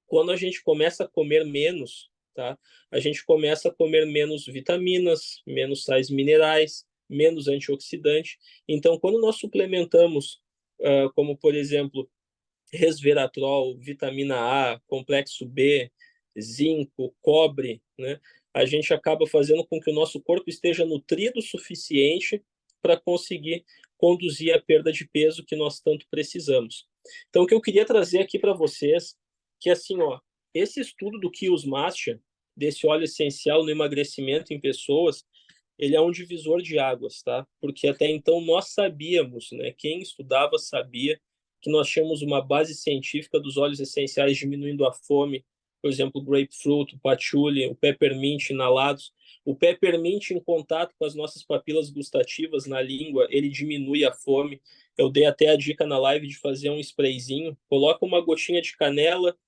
quando a gente começa a comer menos, tá? A gente começa a comer menos vitaminas, menos sais minerais, menos antioxidante. Então, quando nós suplementamos, como por exemplo, resveratrol, vitamina A, complexo B, zinco, cobre, né? A gente acaba fazendo com que o nosso corpo esteja nutrido o suficiente para conseguir conduzir a perda de peso que nós tanto precisamos. Então, o que eu queria trazer aqui para vocês, que assim, ó, esse estudo do Kios Mastia, desse óleo essencial no emagrecimento em pessoas, ele é um divisor de águas, tá? Porque até então nós sabíamos, né? Quem estudava sabia que nós tínhamos uma base científica dos óleos essenciais diminuindo a fome, por exemplo, o grapefruit, o patchouli, o peppermint inalados. O peppermint em contato com as nossas papilas gustativas na língua, ele diminui a fome. Eu dei até a dica na live de fazer um sprayzinho. Coloca uma gotinha de canela,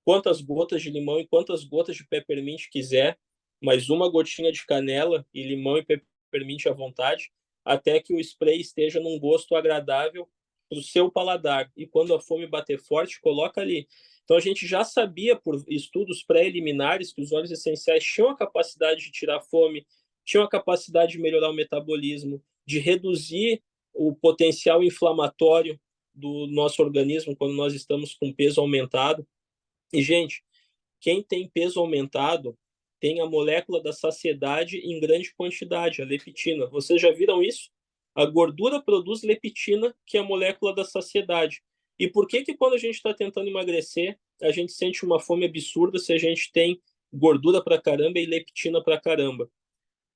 quantas gotas de limão e quantas gotas de peppermint quiser, mais uma gotinha de canela e limão e peppermint à vontade, até que o spray esteja num gosto agradável para o seu paladar. E quando a fome bater forte, coloca ali. Então a gente já sabia por estudos pré-liminares que os óleos essenciais tinham a capacidade de tirar fome, tinham a capacidade de melhorar o metabolismo, de reduzir o potencial inflamatório do nosso organismo quando nós estamos com peso aumentado. E, gente, quem tem peso aumentado tem a molécula da saciedade em grande quantidade, a leptina. Vocês já viram isso? A gordura produz leptina, que é a molécula da saciedade. E por que que quando a gente está tentando emagrecer, a gente sente uma fome absurda se a gente tem gordura pra caramba e leptina pra caramba?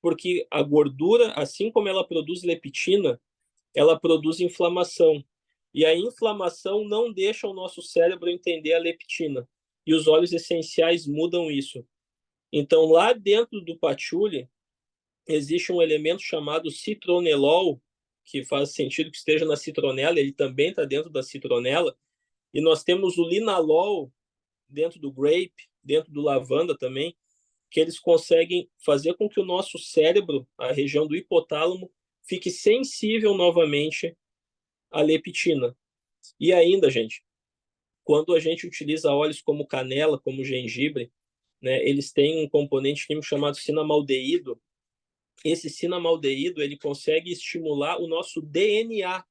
Porque a gordura, assim como ela produz leptina, ela produz inflamação. E a inflamação não deixa o nosso cérebro entender a leptina. E os óleos essenciais mudam isso. Então, lá dentro do patchouli, existe um elemento chamado citronelol, que faz sentido que esteja na citronela, ele também está dentro da citronela. E nós temos o linalol dentro do grape, dentro do lavanda também, que eles conseguem fazer com que o nosso cérebro, a região do hipotálamo, fique sensível novamente à leptina. E ainda, gente, quando a gente utiliza óleos como canela, como gengibre, né, eles têm um componente químico chamado cinnamaldeído. Esse cinnamaldeído ele consegue estimular o nosso DNA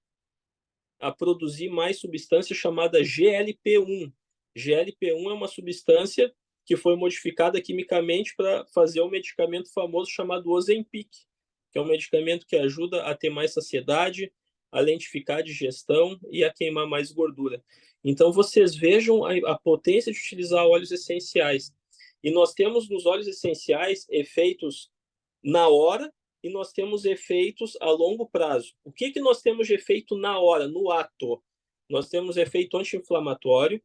a produzir mais substância chamada GLP-1. GLP-1 é uma substância que foi modificada quimicamente para fazer um medicamento famoso chamado Ozempic, que é um medicamento que ajuda a ter mais saciedade, a lentificar a digestão e a queimar mais gordura. Então, vocês vejam a potência de utilizar óleos essenciais. E nós temos nos óleos essenciais efeitos na hora e nós temos efeitos a longo prazo. O que nós temos de efeito na hora, no ato? Nós temos efeito anti-inflamatório,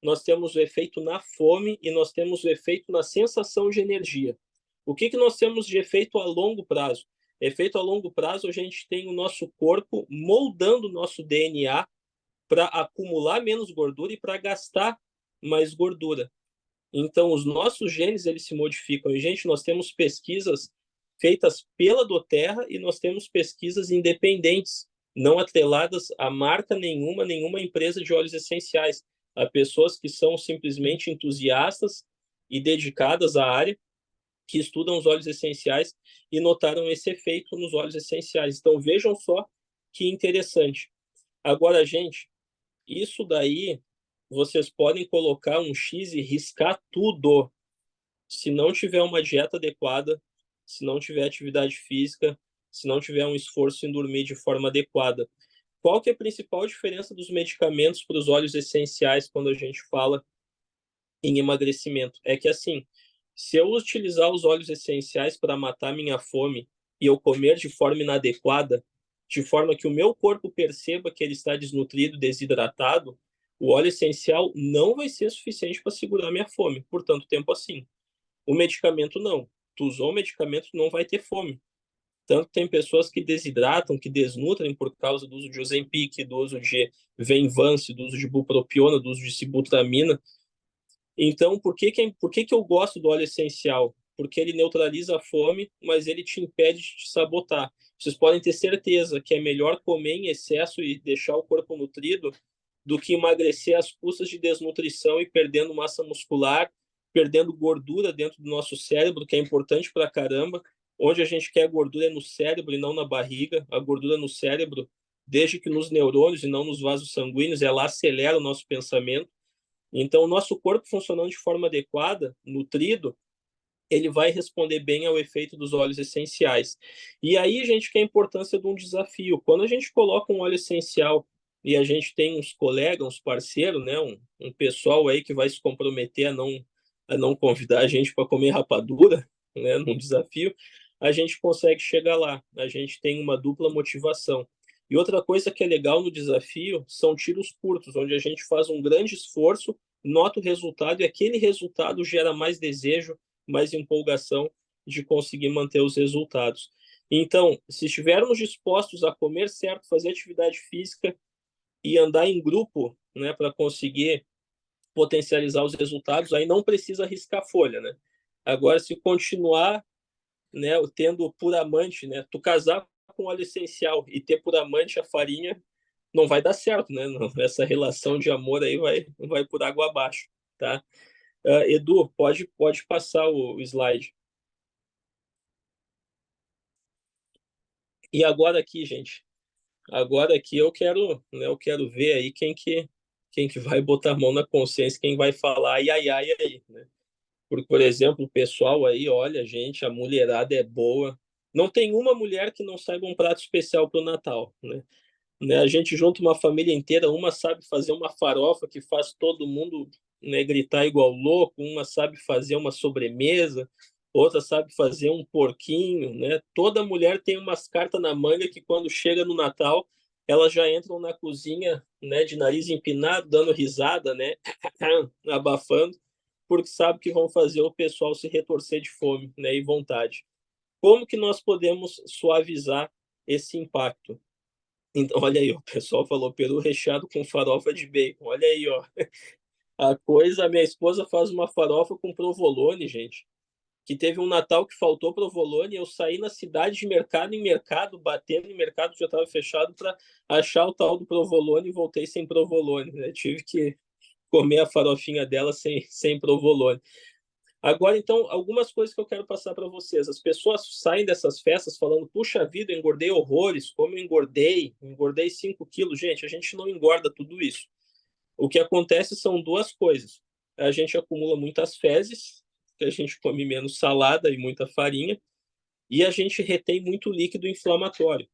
nós temos o efeito na fome e nós temos o efeito na sensação de energia. O que nós temos de efeito a longo prazo? Efeito a longo prazo, a gente tem o nosso corpo moldando o nosso DNA para acumular menos gordura e para gastar mais gordura. Então, os nossos genes eles se modificam. E, gente, nós temos pesquisas feitas pela Doterra e nós temos pesquisas independentes, não atreladas a marca nenhuma, nenhuma empresa de óleos essenciais. Há pessoas que são simplesmente entusiastas e dedicadas à área, que estudam os óleos essenciais e notaram esse efeito nos óleos essenciais. Então, vejam só que interessante. Agora, gente, isso daí vocês podem colocar um X e riscar tudo. Se não tiver uma dieta adequada, se não tiver atividade física, se não tiver um esforço em dormir de forma adequada. Qual que é a principal diferença dos medicamentos para os óleos essenciais quando a gente fala em emagrecimento? É que assim, se eu utilizar os óleos essenciais para matar minha fome e eu comer de forma inadequada, de forma que o meu corpo perceba que ele está desnutrido, desidratado, o óleo essencial não vai ser suficiente para segurar minha fome por tanto tempo assim. O medicamento não. Tu usou o medicamento, não vai ter fome. Tanto tem pessoas que desidratam, que desnutrem por causa do uso de Ozempic, do uso de Venvance, do uso de bupropiona, do uso de sibutramina. Então, por que que eu gosto do óleo essencial? Porque ele neutraliza a fome, mas ele te impede de te sabotar. Vocês podem ter certeza que é melhor comer em excesso e deixar o corpo nutrido do que emagrecer às custas de desnutrição e perdendo massa muscular, perdendo gordura dentro do nosso cérebro, que é importante pra caramba. Onde a gente quer gordura é no cérebro e não na barriga. A gordura no cérebro, desde que nos neurônios e não nos vasos sanguíneos, ela acelera o nosso pensamento. Então, o nosso corpo funcionando de forma adequada, nutrido, ele vai responder bem ao efeito dos óleos essenciais. E aí, gente, que é a importância de um desafio. Quando a gente coloca um óleo essencial e a gente tem uns colegas, uns parceiros, né, um pessoal aí que vai se comprometer a não convidar a gente para comer rapadura, né, num desafio, a gente consegue chegar lá. A gente tem uma dupla motivação. E outra coisa que é legal no desafio são tiros curtos, onde a gente faz um grande esforço, nota o resultado e aquele resultado gera mais desejo, mais empolgação de conseguir manter os resultados. Então, se estivermos dispostos a comer certo, fazer atividade física e andar em grupo, né, para conseguir potencializar os resultados, aí não precisa arriscar folha, né? Agora, se continuar, né, tendo por amante, né, tu casar com óleo essencial e ter por amante a farinha, não vai dar certo, né? Essa relação de amor aí vai por água abaixo, tá? Edu, pode passar o slide. E agora aqui, gente, agora aqui eu quero ver aí quem que vai botar a mão na consciência, quem vai falar ai ai ai aí, né? Porque, por exemplo, o pessoal aí, olha, gente, a mulherada é boa. Não tem uma mulher que não saiba um prato especial para o Natal, né? A gente junta uma família inteira, uma sabe fazer uma farofa que faz todo mundo, né, gritar igual louco, uma sabe fazer uma sobremesa, outra sabe fazer um porquinho, né? Toda mulher tem umas cartas na manga que quando chega no Natal, elas já entram na cozinha, né, de nariz empinado, dando risada, né, abafando, porque sabe que vão fazer o pessoal se retorcer de fome, né, e vontade. Como que nós podemos suavizar esse impacto? Então, olha aí, o pessoal falou peru recheado com farofa de bacon. Olha aí, ó. A minha esposa faz uma farofa com provolone, gente. Que teve um Natal que faltou provolone, eu saí na cidade de mercado em mercado, batendo em mercado que já estava fechado para achar o tal do provolone e voltei sem provolone, né? Tive que comer a farofinha dela sem provolone. Agora, então, algumas coisas que eu quero passar para vocês. As pessoas saem dessas festas falando, puxa vida, eu engordei horrores, como eu engordei 5 quilos. Gente, a gente não engorda tudo isso. O que acontece são duas coisas. A gente acumula muitas fezes, que a gente come menos salada e muita farinha, e a gente retém muito líquido inflamatório.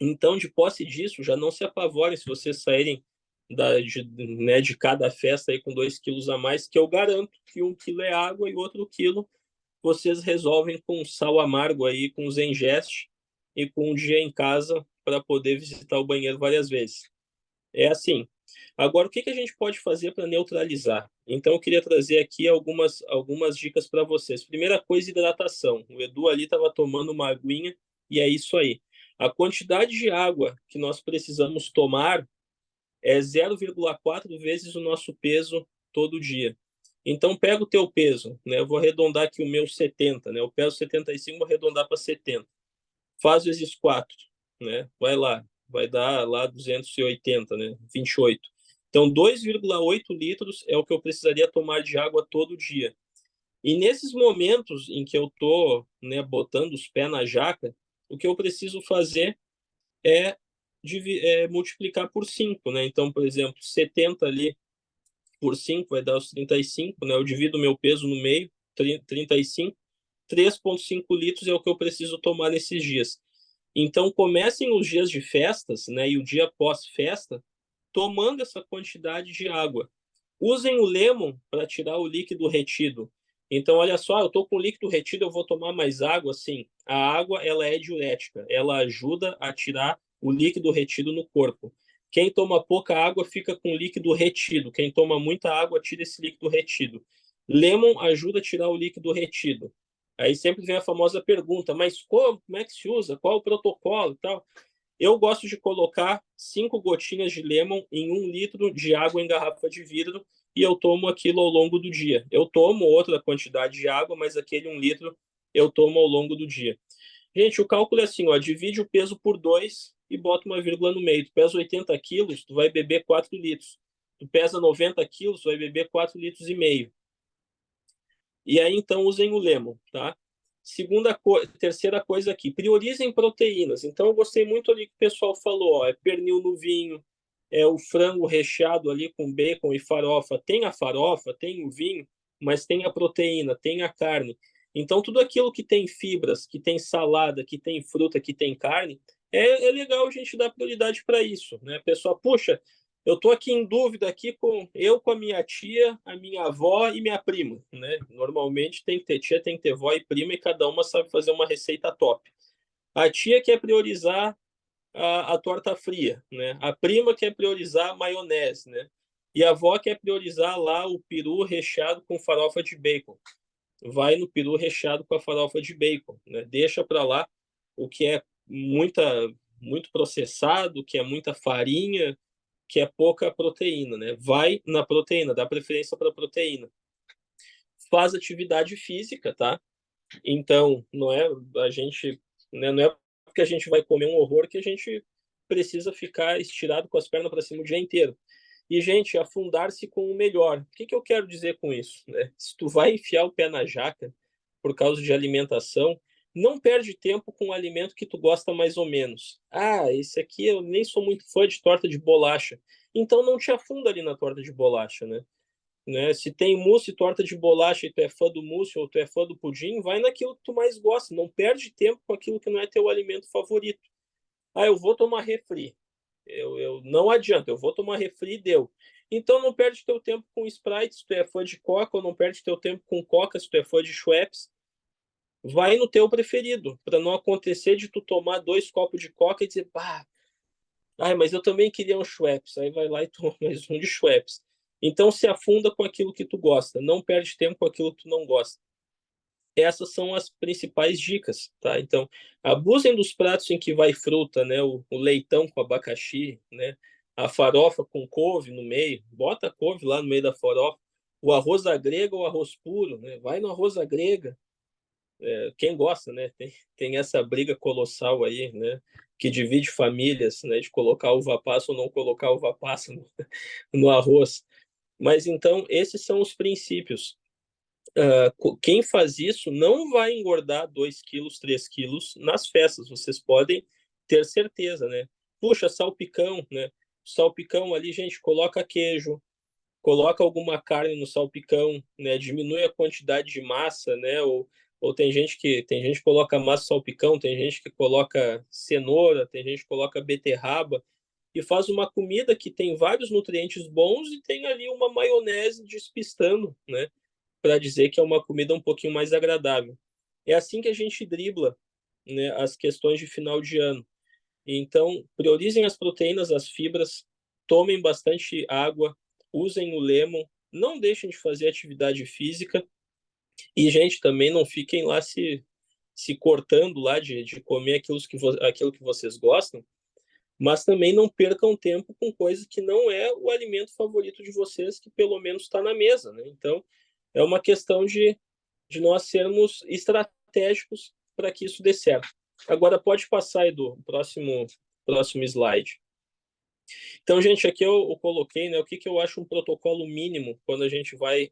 Então, de posse disso, já não se apavorem se vocês saírem né, de cada festa aí com 2 quilos a mais, que eu garanto que 1 quilo é água e outro quilo vocês resolvem com sal amargo aí, com Zengest e com um dia em casa para poder visitar o banheiro várias vezes. É assim, Agora, o que a gente pode fazer para neutralizar? Então, eu queria trazer aqui algumas dicas para vocês. Primeira coisa, hidratação. O Edu ali estava tomando uma aguinha e é isso aí. A quantidade de água que nós precisamos tomar é 0,4 vezes o nosso peso todo dia. Então, pega o teu peso, né? Eu vou arredondar aqui o meu 70, né? Eu peso 75, vou arredondar para 70. Faz vezes 4, né? Vai lá, vai dar lá 280, né? 28. Então, 2,8 litros é o que eu precisaria tomar de água todo dia. E nesses momentos em que eu tô, né, botando os pés na jaca, o que eu preciso fazer é, multiplicar por 5, né? Então, por exemplo, 70 ali por 5 vai dar os 35, né? Eu divido o meu peso no meio, 35, 3,5 litros é o que eu preciso tomar nesses dias. Então, comecem os dias de festas, né, e o dia pós-festa, tomando essa quantidade de água. Usem o lemon para tirar o líquido retido. Então, olha só, eu estou com líquido retido, eu vou tomar mais água? Sim. A água, ela é diurética, ela ajuda a tirar o líquido retido no corpo. Quem toma pouca água fica com líquido retido. Quem toma muita água tira esse líquido retido. Lemon ajuda a tirar o líquido retido. Aí sempre vem a famosa pergunta, mas como é que se usa? Qual o protocolo e tal? Eu gosto de colocar 5 gotinhas de lemon em 1 litro de água em garrafa de vidro e eu tomo aquilo ao longo do dia. Eu tomo outra quantidade de água, mas aquele 1 litro eu tomo ao longo do dia. Gente, o cálculo é assim, ó, divide o peso por 2 e bota uma vírgula no meio. Tu pesa 80 quilos, tu vai beber 4 litros. Tu pesa 90 quilos, tu vai beber 4 litros e meio. E aí, então, usem o lemon, tá? Terceira coisa aqui, priorizem proteínas. Então, eu gostei muito ali que o pessoal falou, ó, é pernil no vinho, é o frango recheado ali com bacon e farofa. Tem a farofa, tem o vinho, mas tem a proteína, tem a carne. Então, tudo aquilo que tem fibras, que tem salada, que tem fruta, que tem carne, é legal a gente dar prioridade para isso, né? A pessoa, puxa, eu estou aqui em dúvida aqui com a minha tia, a minha avó e minha prima, né? Normalmente tem que ter tia, tem que ter avó e prima e cada uma sabe fazer uma receita top. A tia quer priorizar a torta fria, né? A prima quer priorizar a maionese, né? E a avó quer priorizar lá o peru recheado com farofa de bacon. Vai no peru recheado com a farofa de bacon, né? Deixa para lá o que é muito processado, o que é muita farinha, que é pouca proteína, né? Vai na proteína, dá preferência para proteína. Faz atividade física, tá? Então, não é a gente, né, não é porque a gente vai comer um horror que a gente precisa ficar estirado com as pernas para cima o dia inteiro. E, gente, afundar-se com o melhor. O que eu quero dizer com isso? Né? Se tu vai enfiar o pé na jaca por causa de alimentação, não perde tempo com um alimento que tu gosta mais ou menos. Ah, esse aqui eu nem sou muito fã de torta de bolacha. Então não te afunda ali na torta de bolacha, né? Se tem mousse e torta de bolacha e tu é fã do mousse ou tu é fã do pudim, vai naquilo que tu mais gosta. Não perde tempo com aquilo que não é teu alimento favorito. Ah, eu vou tomar refri. Não adianta, eu vou tomar refri e deu. Então não perde teu tempo com Sprite se tu é fã de Coca, ou não perde teu tempo com Coca se tu é fã de Schweppes. Vai no teu preferido, para não acontecer de tu tomar 2 copos de Coca e dizer, pá, ai, mas eu também queria um Schweppes. Aí vai lá e toma mais um de Schweppes. Então se afunda com aquilo que tu gosta, não perde tempo com aquilo que tu não gosta. Essas são as principais dicas, tá? Então, abusem dos pratos em que vai fruta, né? O leitão com abacaxi, né? A farofa com couve no meio, bota a couve lá no meio da farofa. O arroz à grega ou arroz puro, né? Vai no arroz à grega. Quem gosta, né? Tem essa briga colossal aí, né? Que divide famílias, né? De colocar uva passa ou não colocar uva passa no arroz. Mas então, esses são os princípios. Quem faz isso não vai engordar 2 quilos, 3 quilos nas festas, vocês podem ter certeza, né? Puxa, salpicão, né? Salpicão ali, gente, coloca queijo, coloca alguma carne no salpicão, né? Diminui a quantidade de massa, né? Ou tem gente que coloca massa salpicão, tem gente que coloca cenoura, tem gente que coloca beterraba e faz uma comida que tem vários nutrientes bons e tem ali uma maionese despistando, né? Para dizer que é uma comida um pouquinho mais agradável. É assim que a gente dribla, né, as questões de final de ano. Então, priorizem as proteínas, as fibras, tomem bastante água, usem o Lemon, não deixem de fazer atividade física e, gente, também não fiquem lá se cortando lá de comer aquilo que vocês gostam, mas também não percam tempo com coisa que não é o alimento favorito de vocês, que pelo menos está na mesa, né? Então, é uma questão de nós sermos estratégicos para que isso dê certo. Agora, pode passar, Edu, o próximo slide. Então, gente, aqui eu coloquei, né, o que eu acho um protocolo mínimo quando a gente vai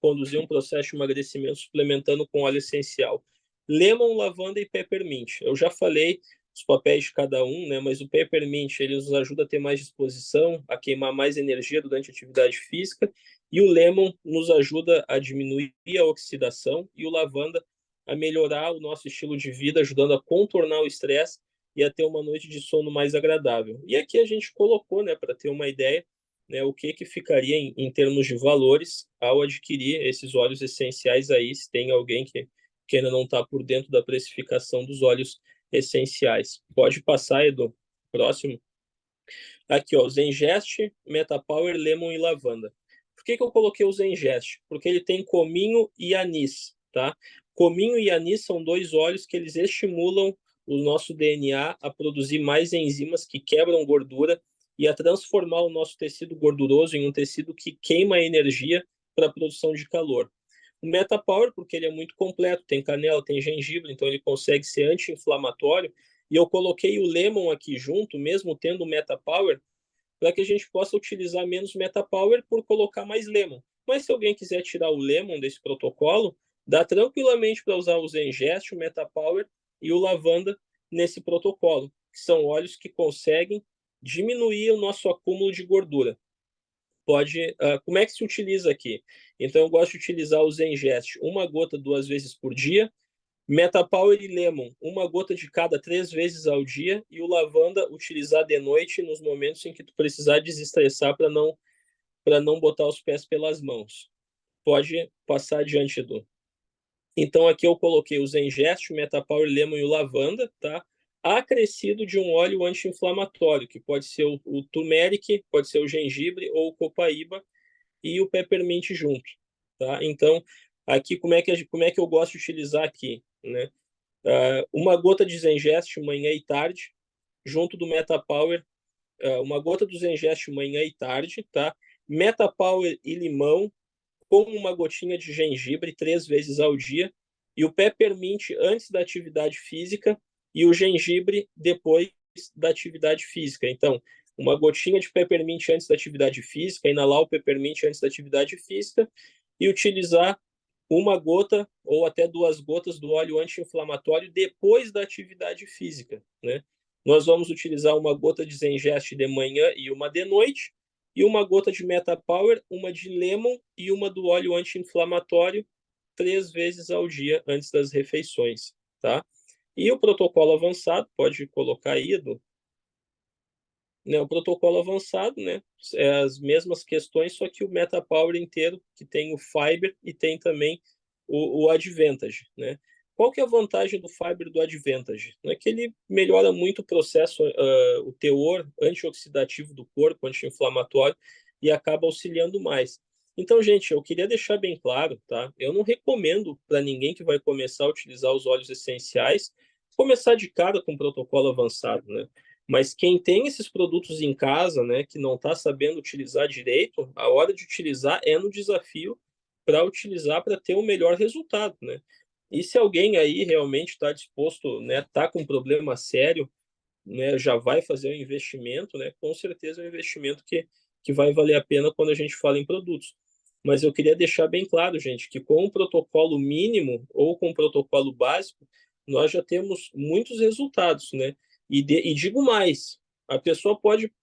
conduzir um processo de emagrecimento suplementando com óleo essencial. Lemon, lavanda e peppermint. Eu já falei os papéis de cada um, né, mas o peppermint ele nos ajuda a ter mais disposição, a queimar mais energia durante a atividade física, e o lemon nos ajuda a diminuir a oxidação, e o lavanda a melhorar o nosso estilo de vida, ajudando a contornar o estresse e a ter uma noite de sono mais agradável. E aqui a gente colocou, né, para ter uma ideia, né, o que ficaria em termos de valores ao adquirir esses óleos essenciais aí, se tem alguém que ainda não está por dentro da precificação dos óleos essenciais. Pode passar, Edu. Próximo. Aqui, ó, Zengest, Metapower, Lemon e Lavanda. Por que eu coloquei o Zengest? Porque ele tem cominho e anis, tá? Cominho e anis são dois óleos que eles estimulam o nosso DNA a produzir mais enzimas que quebram gordura e a transformar o nosso tecido gorduroso em um tecido que queima energia para a produção de calor. O Metapower, porque ele é muito completo, tem canela, tem gengibre, então ele consegue ser anti-inflamatório. E eu coloquei o Lemon aqui junto, mesmo tendo o Metapower, para que a gente possa utilizar menos Metapower por colocar mais Lemon. Mas se alguém quiser tirar o Lemon desse protocolo, dá tranquilamente para usar o Zengest, o Metapower e o Lavanda nesse protocolo, que são óleos que conseguem diminuir o nosso acúmulo de gordura. Como é que se utiliza aqui? Então, eu gosto de utilizar o Zengest, uma gota 2 vezes por dia, Metapower e Lemon, uma gota de cada 3 vezes ao dia, e o lavanda utilizar de noite nos momentos em que tu precisar desestressar para não botar os pés pelas mãos. Pode passar adiante, Edu. Então aqui eu coloquei o Zengest, o Metapower, Lemon e o lavanda, tá? Acrescido de um óleo anti-inflamatório, que pode ser o turmeric, pode ser o gengibre ou o copaíba e o peppermint junto, tá? Então aqui como é que eu gosto de utilizar aqui, né? Uma gota de Zengest manhã e tarde, junto do Metapower, uma gota do Zengest manhã e tarde, tá? Metapower e limão, com uma gotinha de gengibre 3 vezes ao dia, e o peppermint antes da atividade física e o gengibre depois da atividade física. Então, uma gotinha de peppermint antes da atividade física, inalar o peppermint antes da atividade física e utilizar uma gota ou até 2 gotas do óleo anti-inflamatório depois da atividade física, né? Nós vamos utilizar uma gota de Zengest de manhã e uma de noite, e uma gota de Metapower, uma de Lemon e uma do óleo anti-inflamatório 3 vezes ao dia antes das refeições, tá? E o protocolo avançado, pode colocar aí, Edu, né? O protocolo avançado, né? É as mesmas questões, só que o Metapower inteiro, que tem o Fiber e tem também o Advantage, né? Qual que é a vantagem do Fiber do Advantage? É que ele melhora muito o processo, o teor antioxidativo do corpo, anti-inflamatório, e acaba auxiliando mais. Então, gente, eu queria deixar bem claro, tá? Eu não recomendo para ninguém que vai começar a utilizar os óleos essenciais começar de cara com protocolo avançado, né? Mas quem tem esses produtos em casa, né, que não está sabendo utilizar direito, a hora de utilizar é no desafio para utilizar para ter o melhor resultado, né? E se alguém aí realmente está disposto, né, tá com um problema sério, né, já vai fazer um investimento, né? Com certeza é um investimento que vai valer a pena quando a gente fala em produtos. Mas eu queria deixar bem claro, gente, que com o protocolo mínimo ou com o protocolo básico, nós já temos muitos resultados, né? E digo mais, a pessoa pode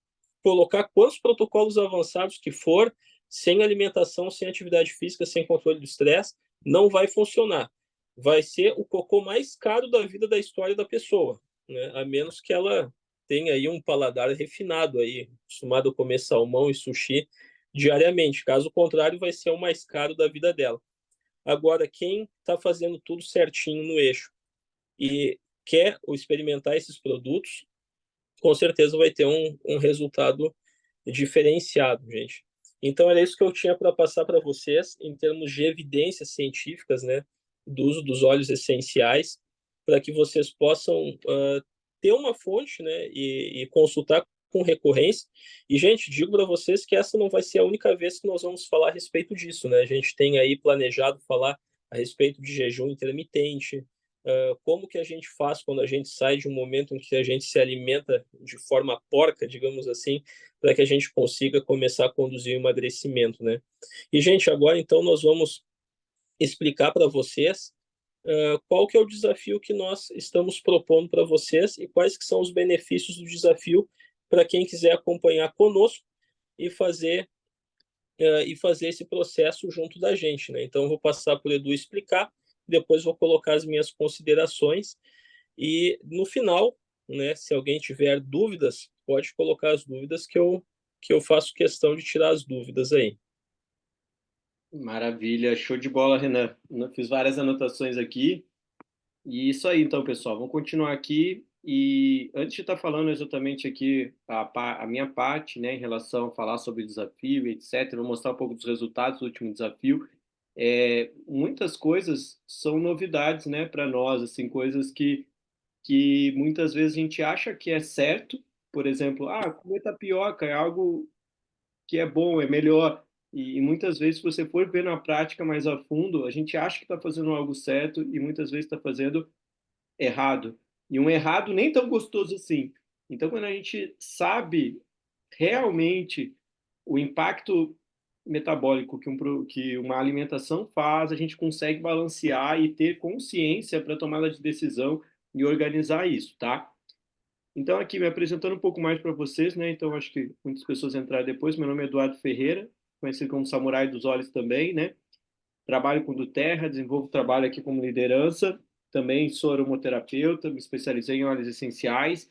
colocar quantos protocolos avançados que for, sem alimentação, sem atividade física, sem controle do estresse, não vai funcionar. Vai ser o cocô mais caro da vida da história da pessoa, né? A menos que ela tenha aí um paladar refinado aí, acostumado a comer salmão e sushi diariamente. Caso contrário, vai ser o mais caro da vida dela. Agora, quem está fazendo tudo certinho no eixo e quer experimentar esses produtos, com certeza vai ter um resultado diferenciado, gente. Então, era isso que eu tinha para passar para vocês em termos de evidências científicas, né, do uso dos óleos essenciais, para que vocês possam ter uma fonte, né, e consultar com recorrência. E, gente, digo para vocês que essa não vai ser a única vez que nós vamos falar a respeito disso, né? A gente tem aí planejado falar a respeito de jejum intermitente, como que a gente faz quando a gente sai de um momento em que a gente se alimenta de forma porca, digamos assim, para que a gente consiga começar a conduzir o emagrecimento, né? E, gente, agora então nós vamos explicar para vocês qual que é o desafio que nós estamos propondo para vocês e quais que são os benefícios do desafio para quem quiser acompanhar conosco e fazer esse processo junto da gente, né? Então, eu vou passar para o Edu explicar, depois vou colocar as minhas considerações e, no final, né, se alguém tiver dúvidas, pode colocar as dúvidas que eu faço questão de tirar as dúvidas aí. Maravilha, show de bola, Renan. Eu fiz várias anotações aqui. E isso aí, então, pessoal. Vamos continuar aqui. E antes de estar falando exatamente aqui a minha parte, né, em relação a falar sobre o desafio, etc., vou mostrar um pouco dos resultados do último desafio. Muitas coisas são novidades, né, para nós, assim, coisas que muitas vezes a gente acha que é certo. Por exemplo, comer tapioca é algo que é bom, é melhor. E muitas vezes, se você for ver na prática mais a fundo, a gente acha que está fazendo algo certo e muitas vezes está fazendo errado. E um errado nem tão gostoso assim. Então, quando a gente sabe realmente o impacto metabólico que uma alimentação faz, a gente consegue balancear e ter consciência para tomada de decisão e organizar isso, tá? Então, aqui me apresentando um pouco mais para vocês, né? Então, acho que muitas pessoas entraram depois. Meu nome é Eduardo Ferreira, conhecido como Samurai dos Olhos também, né? Trabalho com Terra, desenvolvo trabalho aqui como liderança. Também sou aromaterapeuta, me especializei em óleos essenciais.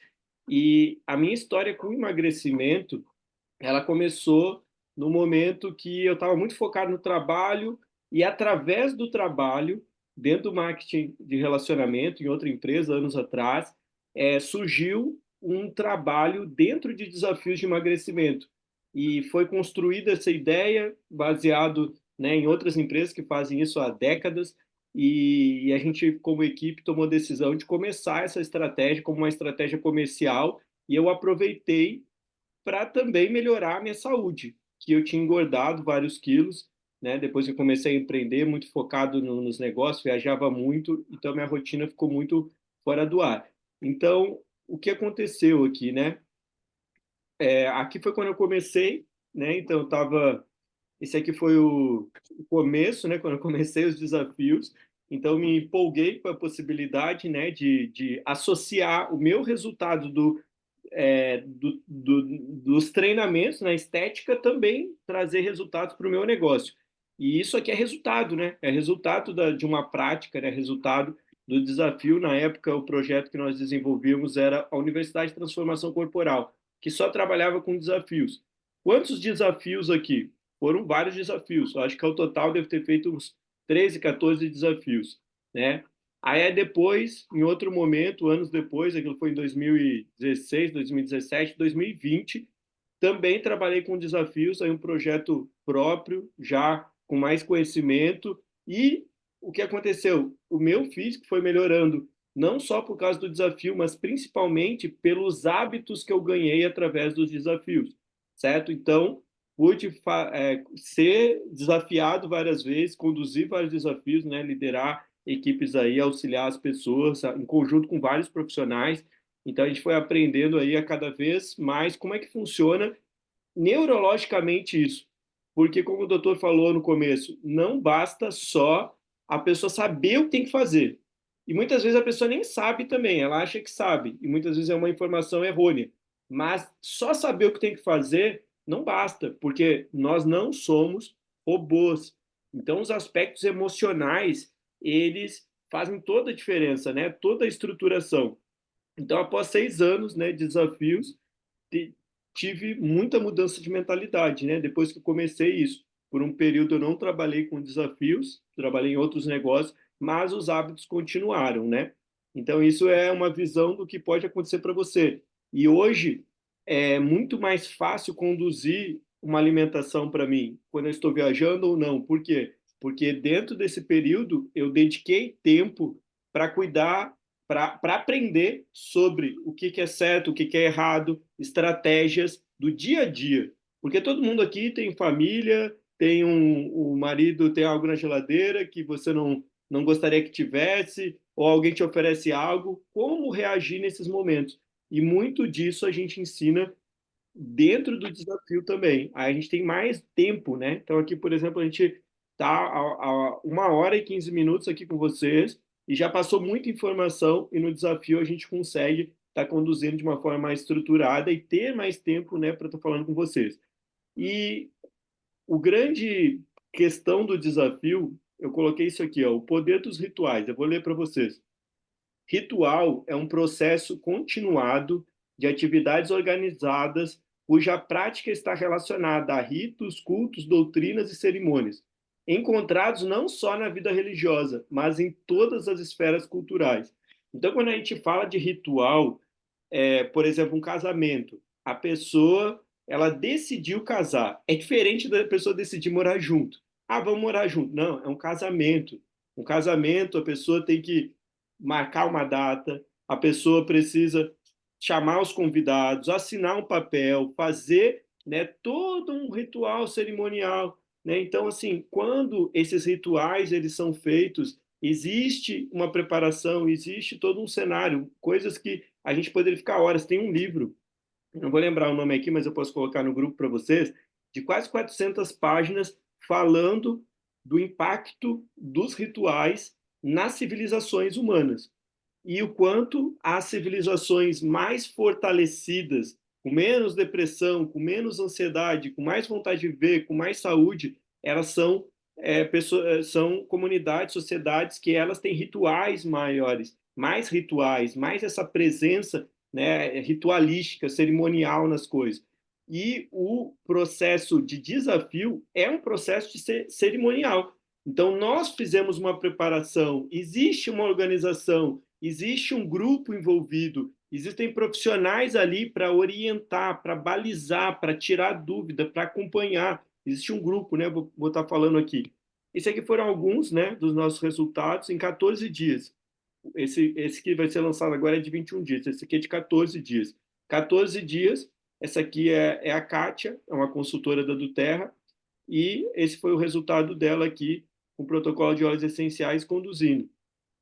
E a minha história com emagrecimento, ela começou no momento que eu estava muito focado no trabalho e através do trabalho, dentro do marketing de relacionamento, em outra empresa, anos atrás, surgiu um trabalho dentro de desafios de emagrecimento. E foi construída essa ideia baseado, né, em outras empresas que fazem isso há décadas, e a gente, como equipe, tomou a decisão de começar essa estratégia como uma estratégia comercial, e eu aproveitei para também melhorar a minha saúde, que eu tinha engordado vários quilos, né? Depois que eu comecei a empreender, muito focado nos negócios, viajava muito, então minha rotina ficou muito fora do ar. Então, o que aconteceu aqui, né? Aqui foi quando eu comecei, né? Então, eu estava. Esse aqui foi o começo, né? Quando eu comecei os desafios. Então, me empolguei com a possibilidade, né, de associar o meu resultado dos treinamentos na estética também trazer resultados para o meu negócio. E isso aqui é resultado, né? É resultado de uma prática, né? Resultado do desafio. Na época, o projeto que nós desenvolvíamos era a Universidade de Transformação Corporal, que só trabalhava com desafios. Quantos desafios aqui? Foram vários desafios. Eu acho que ao total deve ter feito uns 13, 14 desafios, né? Aí depois, em outro momento, anos depois, aquilo foi em 2016, 2017, 2020, também trabalhei com desafios, aí um projeto próprio, já com mais conhecimento, e o que aconteceu? O meu físico foi melhorando, não só por causa do desafio, mas principalmente pelos hábitos que eu ganhei através dos desafios, certo? Então, pude ser desafiado várias vezes, conduzir vários desafios, né? Liderar equipes aí, auxiliar as pessoas, em conjunto com vários profissionais. Então, a gente foi aprendendo aí a cada vez mais como é que funciona neurologicamente isso. Porque, como o doutor falou no começo, não basta só a pessoa saber o que tem que fazer. E muitas vezes a pessoa nem sabe também, ela acha que sabe, e muitas vezes é uma informação errônea. Mas só saber o que tem que fazer não basta, porque nós não somos robôs. Então, os aspectos emocionais, eles fazem toda a diferença, né? Toda a estruturação. Então, após 6 anos, né, de desafios, tive muita mudança de mentalidade, né? Depois que eu comecei isso, por um período eu não trabalhei com desafios, trabalhei em outros negócios, mas os hábitos continuaram, né? Então isso é uma visão do que pode acontecer para você. E hoje é muito mais fácil conduzir uma alimentação para mim quando eu estou viajando ou não. Por quê? Porque dentro desse período eu dediquei tempo para cuidar, para aprender sobre o que é certo, o que é errado, estratégias do dia a dia. Porque todo mundo aqui tem família, tem um marido, tem algo na geladeira que você não gostaria que tivesse, ou alguém te oferece algo. Como reagir nesses momentos? E muito disso a gente ensina dentro do desafio também. Aí a gente tem mais tempo, né? Então aqui, por exemplo, a gente está a 1 hora e 15 minutos aqui com vocês e já passou muita informação e no desafio a gente consegue estar conduzindo de uma forma mais estruturada e ter mais tempo, né, para estar falando com vocês. E o grande questão do desafio, eu coloquei isso aqui, ó, o poder dos rituais. Eu vou ler para vocês. Ritual é um processo continuado de atividades organizadas cuja prática está relacionada a ritos, cultos, doutrinas e cerimônias, encontrados não só na vida religiosa, mas em todas as esferas culturais. Então, quando a gente fala de ritual, por exemplo, um casamento, a pessoa ela decidiu casar. É diferente da pessoa decidir morar junto. Ah, vamos morar junto. Não, é um casamento. Um casamento, a pessoa tem que marcar uma data, a pessoa precisa chamar os convidados, assinar um papel, fazer, né, todo um ritual cerimonial, né? Então, assim, quando esses rituais eles são feitos, existe uma preparação, existe todo um cenário, coisas que a gente poderia ficar horas. Tem um livro, não vou lembrar o nome aqui, mas eu posso colocar no grupo para vocês, de quase 400 páginas falando do impacto dos rituais nas civilizações humanas e o quanto as civilizações mais fortalecidas, com menos depressão, com menos ansiedade, com mais vontade de viver, com mais saúde, elas são são comunidades, sociedades que elas têm rituais maiores, mais essa presença, né, ritualística, cerimonial nas coisas. E o processo de desafio é um processo de cerimonial. Então, nós fizemos uma preparação, existe uma organização, existe um grupo envolvido, existem profissionais ali para orientar, para balizar, para tirar dúvida, para acompanhar. Existe um grupo, né? Vou estar falando aqui. Esse aqui foram alguns, né, dos nossos resultados em 14 dias. Esse que vai ser lançado agora é de 21 dias, esse aqui é de 14 dias. 14 dias, essa aqui é a Kátia, é uma consultora da Duterra, e esse foi o resultado dela aqui, com o protocolo de óleos essenciais conduzindo.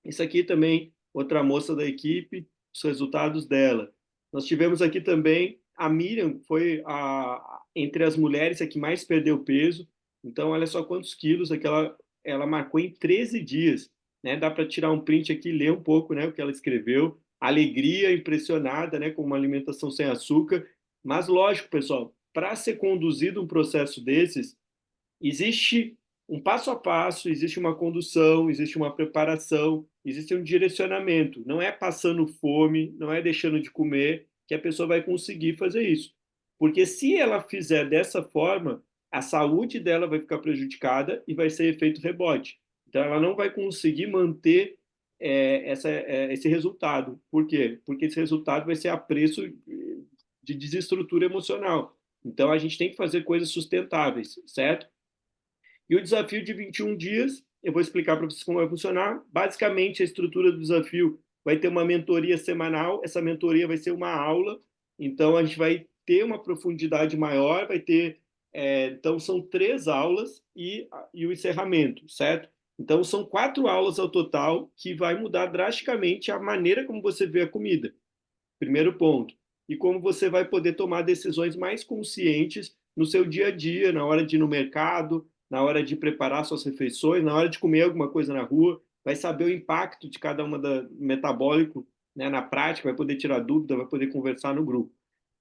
Isso aqui também, outra moça da equipe, os resultados dela. Nós tivemos aqui também a Miriam, foi entre as mulheres a que mais perdeu peso. Então, olha só quantos quilos ela marcou em 13 dias. Né? Dá para tirar um print aqui e ler um pouco, né, o que ela escreveu. Alegria, impressionada, né, com uma alimentação sem açúcar. Mas, lógico, pessoal, para ser conduzido um processo desses, existe um passo a passo, existe uma condução, existe uma preparação, existe um direcionamento. Não é passando fome, não é deixando de comer que a pessoa vai conseguir fazer isso. Porque se ela fizer dessa forma, a saúde dela vai ficar prejudicada e vai ser efeito rebote. Então, ela não vai conseguir manter esse resultado. Por quê? Porque esse resultado vai ser a preço de desestrutura emocional. Então, a gente tem que fazer coisas sustentáveis, certo? E o desafio de 21 dias, eu vou explicar para vocês como vai funcionar. Basicamente, a estrutura do desafio vai ter uma mentoria semanal, essa mentoria vai ser uma aula, então a gente vai ter uma profundidade maior, vai ter. Então, são 3 aulas e o encerramento, certo? Então, são 4 aulas ao total que vai mudar drasticamente a maneira como você vê a comida. Primeiro ponto. E como você vai poder tomar decisões mais conscientes no seu dia a dia, na hora de ir no mercado, na hora de preparar suas refeições, na hora de comer alguma coisa na rua, vai saber o impacto de cada uma da metabólico, né, na prática, vai poder tirar dúvida, vai poder conversar no grupo.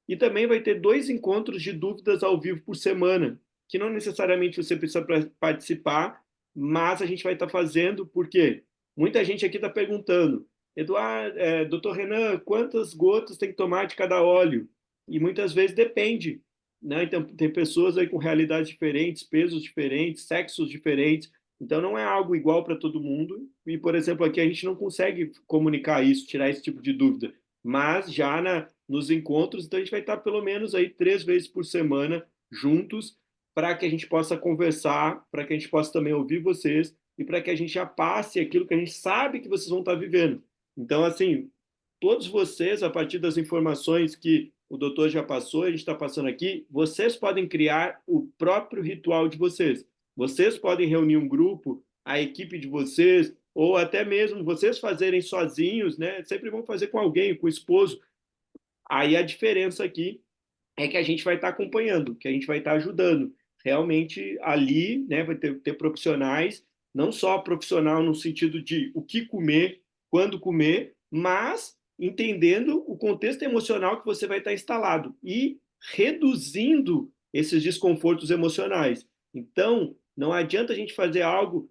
E também vai ter 2 encontros de dúvidas ao vivo por semana, que não necessariamente você precisa participar, mas a gente vai estar fazendo, porque muita gente aqui está perguntando, Eduardo, doutor Renan, quantas gotas tem que tomar de cada óleo? E muitas vezes depende, né? Então, tem pessoas aí com realidades diferentes, pesos diferentes, sexos diferentes, então não é algo igual para todo mundo. E, por exemplo, aqui a gente não consegue comunicar isso, tirar esse tipo de dúvida. Mas já nos encontros, então a gente vai estar pelo menos aí 3 vezes por semana juntos, para que a gente possa conversar, para que a gente possa também ouvir vocês e para que a gente já passe aquilo que a gente sabe que vocês vão estar vivendo. Então, assim, todos vocês, a partir das informações que o doutor já passou, a gente está passando aqui, vocês podem criar o próprio ritual de vocês. Vocês podem reunir um grupo, a equipe de vocês, ou até mesmo vocês fazerem sozinhos, né? Sempre vão fazer com alguém, com o esposo. Aí a diferença aqui é que a gente vai estar acompanhando, que a gente vai estar ajudando. Realmente ali, né, vai ter profissionais, não só profissional no sentido de o que comer, quando comer, mas entendendo o contexto emocional que você vai estar instalado e reduzindo esses desconfortos emocionais. Então, não adianta a gente fazer algo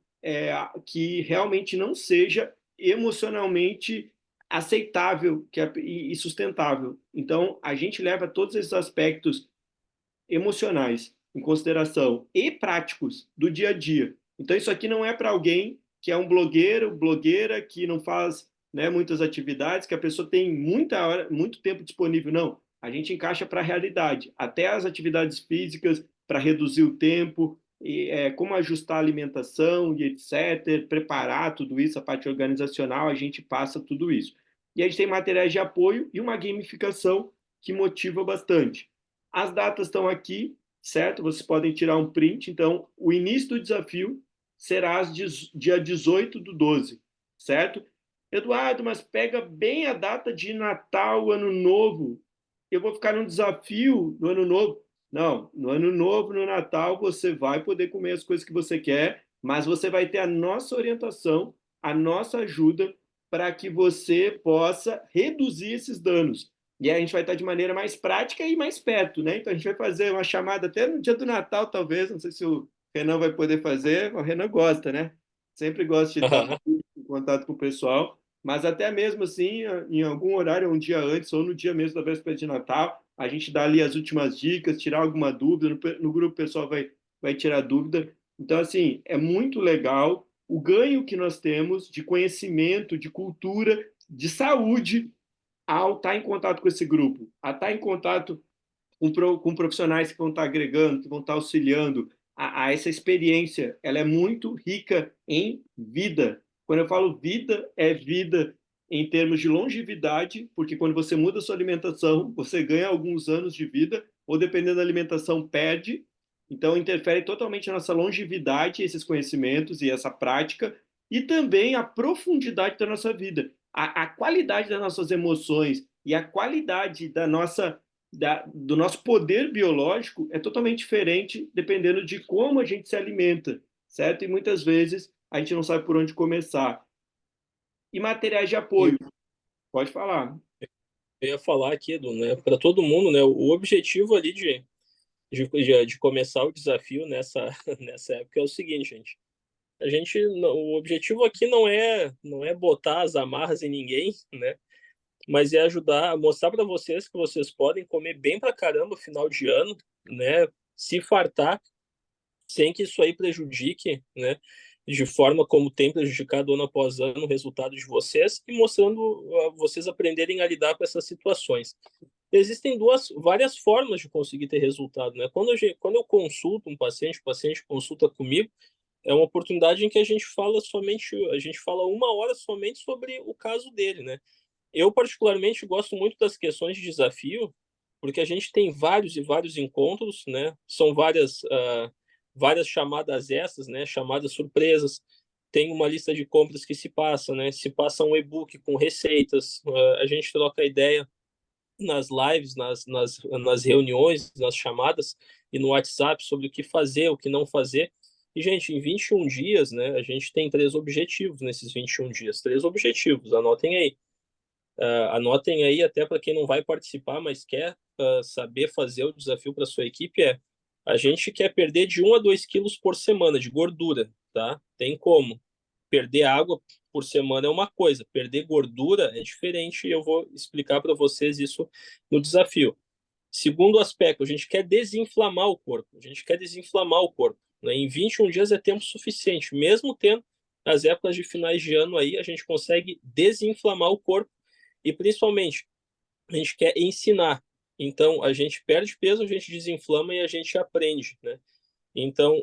que realmente não seja emocionalmente aceitável e sustentável. Então, a gente leva todos esses aspectos emocionais em consideração e práticos do dia a dia. Então, isso aqui não é para alguém que é um blogueiro, blogueira, que não faz, né, muitas atividades, que a pessoa tem muito tempo disponível. Não, a gente encaixa para a realidade. Até as atividades físicas para reduzir o tempo, como ajustar a alimentação e etc., preparar tudo isso, a parte organizacional, a gente passa tudo isso. E a gente tem materiais de apoio e uma gamificação que motiva bastante. As datas estão aqui, certo? Vocês podem tirar um print. Então, o início do desafio será dia 18/12, certo? Eduardo, mas pega bem a data de Natal, Ano Novo. Eu vou ficar no desafio no Ano Novo. Não, no Ano Novo, no Natal, você vai poder comer as coisas que você quer, mas você vai ter a nossa orientação, a nossa ajuda para que você possa reduzir esses danos. E aí a gente vai estar de maneira mais prática e mais perto, né? Então a gente vai fazer uma chamada até no dia do Natal, talvez. Não sei se o Renan vai poder fazer. O Renan gosta, né? Sempre gosta de estar em contato com o pessoal. Mas até mesmo assim, em algum horário, um dia antes, ou no dia mesmo da véspera de Natal, a gente dá ali as últimas dicas, tirar alguma dúvida. No grupo o pessoal vai tirar dúvida. Então, assim, é muito legal o ganho que nós temos de conhecimento, de cultura, de saúde ao estar em contato com esse grupo, a estar em contato com profissionais que vão estar agregando, que vão estar auxiliando, a essa experiência, ela é muito rica em vida. Quando eu falo vida, é vida em termos de longevidade, porque quando você muda a sua alimentação, você ganha alguns anos de vida, ou dependendo da alimentação, perde. Então, interfere totalmente na nossa longevidade, esses conhecimentos e essa prática, e também a profundidade da nossa vida, a qualidade das nossas emoções e a qualidade do nosso poder biológico é totalmente diferente dependendo de como a gente se alimenta, certo? E muitas vezes a gente não sabe por onde começar. E materiais de E apoio, pode falar. eu ia falar aqui, Edu, né, para todo mundo, né, o objetivo ali de começar o desafio nessa, nessa época é o seguinte, gente. O objetivo aqui não é botar as amarras em ninguém, né? Mas é ajudar a mostrar para vocês que vocês podem comer bem para caramba no final de ano, né? Se fartar sem que isso aí prejudique, né? De forma como tem prejudicado ano após ano o resultado de vocês e mostrando a vocês aprenderem a lidar com essas situações. Existem várias formas de conseguir ter resultado, né? Quando eu consulto um paciente, o paciente consulta comigo, é uma oportunidade em que a gente fala 1 hora somente sobre o caso dele, né? Eu particularmente gosto muito das questões de desafio, porque a gente tem vários e vários encontros, né? São várias chamadas essas, né? Chamadas surpresas. Tem uma lista de compras que se passa, né? Se passa um e-book com receitas, a gente troca ideia nas lives, nas reuniões, nas chamadas e no WhatsApp sobre o que fazer, o que não fazer. E, gente, em 21 dias, né, a gente tem 3 objetivos nesses 21 dias. 3 objetivos, anotem aí. Anotem aí, até para quem não vai participar, mas quer saber fazer o desafio para sua equipe, a gente quer perder de 1 a 2 quilos por semana de gordura, tá? Tem como. Perder água por semana é uma coisa, perder gordura é diferente e eu vou explicar para vocês isso no desafio. Segundo aspecto, a gente quer desinflamar o corpo. A gente quer desinflamar o corpo, né? Em 21 dias é tempo suficiente. Mesmo tendo as épocas de finais de ano aí, a gente consegue desinflamar o corpo e principalmente a gente quer ensinar. Então, a gente perde peso, a gente desinflama e a gente aprende, né? Então,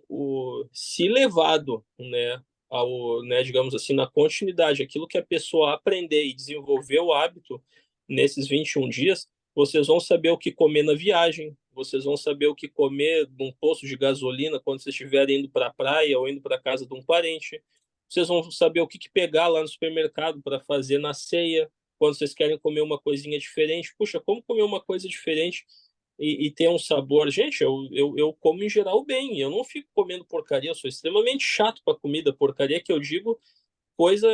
se levado, né, digamos assim, na continuidade, aquilo que a pessoa aprender e desenvolver o hábito nesses 21 dias, vocês vão saber o que comer na viagem, vocês vão saber o que comer num posto de gasolina quando vocês estiverem indo para a praia ou indo para a casa de um parente. Vocês vão saber o que pegar lá no supermercado para fazer na ceia, quando vocês querem comer uma coisinha diferente. Puxa, como comer uma coisa diferente e ter um sabor? Gente, eu como em geral bem, eu não fico comendo porcaria, eu sou extremamente chato para comida, porcaria que eu digo, coisa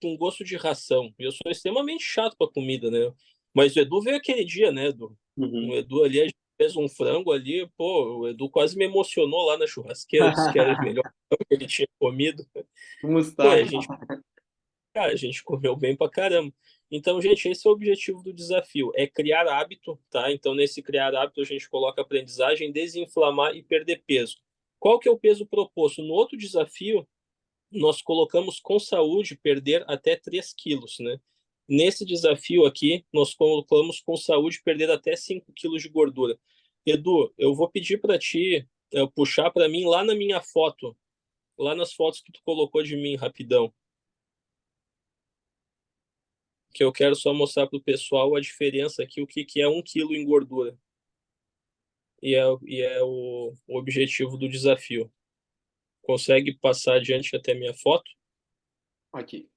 com gosto de ração. Eu sou extremamente chato para comida, né? Mas o Edu veio aquele dia, né, Edu? O Uhum. Edu ali, a gente fez um frango ali, pô, o Edu quase me emocionou lá na churrasqueira, disse que era o melhor frango que ele tinha comido. Como Pô, está? a gente comeu bem pra caramba. Então, gente, esse é o objetivo do desafio, é criar hábito, tá? Então, nesse criar hábito, a gente coloca aprendizagem, desinflamar e perder peso. Qual que é o peso proposto? No outro desafio, nós colocamos com saúde perder até 3 quilos, né? Nesse desafio aqui, nós colocamos com saúde perder até 5 quilos de gordura. Edu, eu vou pedir para ti puxar para mim lá na minha foto, lá nas fotos que tu colocou de mim, rapidão, que eu quero só mostrar para o pessoal a diferença aqui, o que é 1 quilo em gordura. E é o objetivo do desafio. Consegue passar adiante até minha foto? Aqui.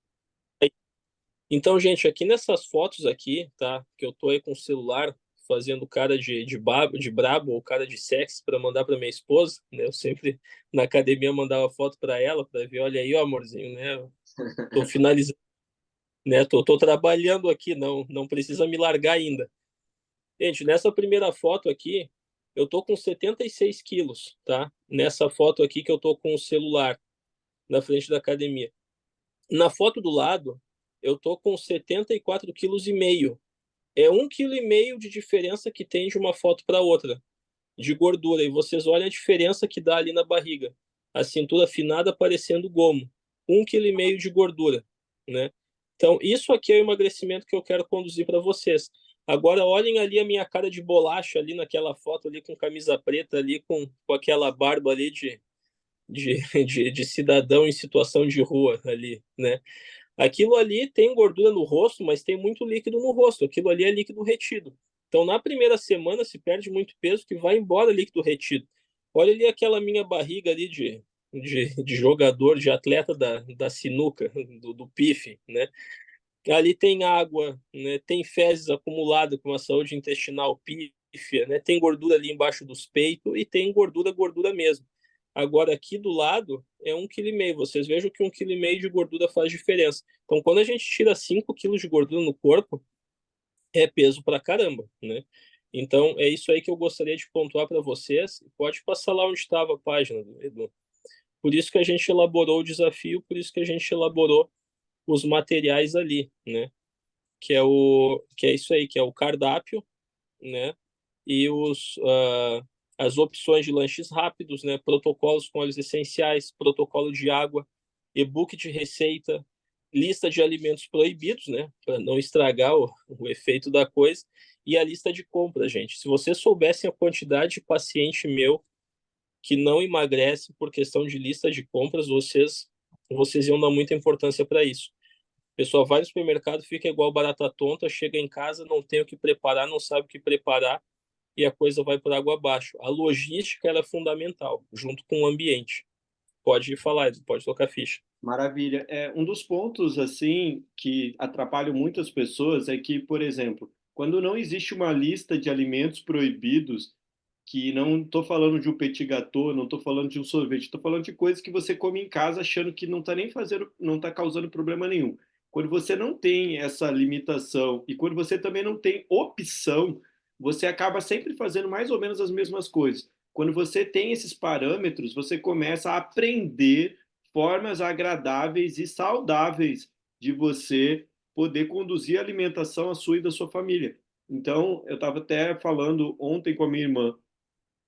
Então, gente, aqui nessas fotos aqui, tá? Que eu tô aí com o celular fazendo cara de brabo ou cara de sexy para mandar para minha esposa, né? Eu sempre na academia mandava foto para ela para ver, olha aí, ó, amorzinho, né? Eu tô finalizando, né? Tô trabalhando aqui, não precisa me largar ainda. Gente, nessa primeira foto aqui, eu tô com 76 quilos, tá? Nessa foto aqui que eu tô com o celular na frente da academia. Na foto do lado, eu tô com 74,5 quilos. É 1,5 quilo de diferença que tem de uma foto para outra, de gordura. E vocês olham a diferença que dá ali na barriga. A cintura afinada parecendo gomo. 1,5 quilo de gordura, né? Então, isso aqui é o emagrecimento que eu quero conduzir para vocês. Agora, olhem ali a minha cara de bolacha ali naquela foto ali com camisa preta ali, com aquela barba ali de, de cidadão em situação de rua ali, né? Aquilo ali tem gordura no rosto, mas tem muito líquido no rosto. Aquilo ali é líquido retido. Então, na primeira semana, se perde muito peso, que vai embora líquido retido. Olha ali aquela minha barriga ali de jogador, de atleta da sinuca, do pife, né? Ali tem água, né? Tem fezes acumuladas com a saúde intestinal pífia, né? Tem gordura ali embaixo dos peitos e tem gordura mesmo. Agora, aqui do lado é 1,5 quilo. Vocês vejam que 1,5 quilo de gordura faz diferença. Então, quando a gente tira 5 quilos de gordura no corpo, é peso pra caramba, né? Então, é isso aí que eu gostaria de pontuar para vocês. Pode passar lá onde estava a página, Edu. Por isso que a gente elaborou o desafio, por isso que a gente elaborou os materiais ali, né? Que é isso aí, que é o cardápio, né? E as opções de lanches rápidos, né? Protocolos com óleos essenciais, protocolo de água, e-book de receita, lista de alimentos proibidos, né? Para não estragar o efeito da coisa, e a lista de compras, gente. Se vocês soubessem a quantidade de paciente meu que não emagrece por questão de lista de compras, vocês iam dar muita importância para isso. O pessoal vai no supermercado, fica igual barata tonta, chega em casa, não tem o que preparar, não sabe o que preparar e a coisa vai por água abaixo. A logística ela é fundamental, junto com o ambiente. Pode falar, pode tocar ficha. Maravilha. Um dos pontos assim que atrapalham muitas pessoas é que, por exemplo, quando não existe uma lista de alimentos proibidos, que não estou falando de um petit gâteau, não estou falando de um sorvete, estou falando de coisas que você come em casa achando que não está nem fazendo, não está causando problema nenhum. Quando você não tem essa limitação e quando você também não tem opção, você acaba sempre fazendo mais ou menos as mesmas coisas. Quando você tem esses parâmetros, você começa a aprender formas agradáveis e saudáveis de você poder conduzir a alimentação a sua e da sua família. Então, eu estava até falando ontem com a minha irmã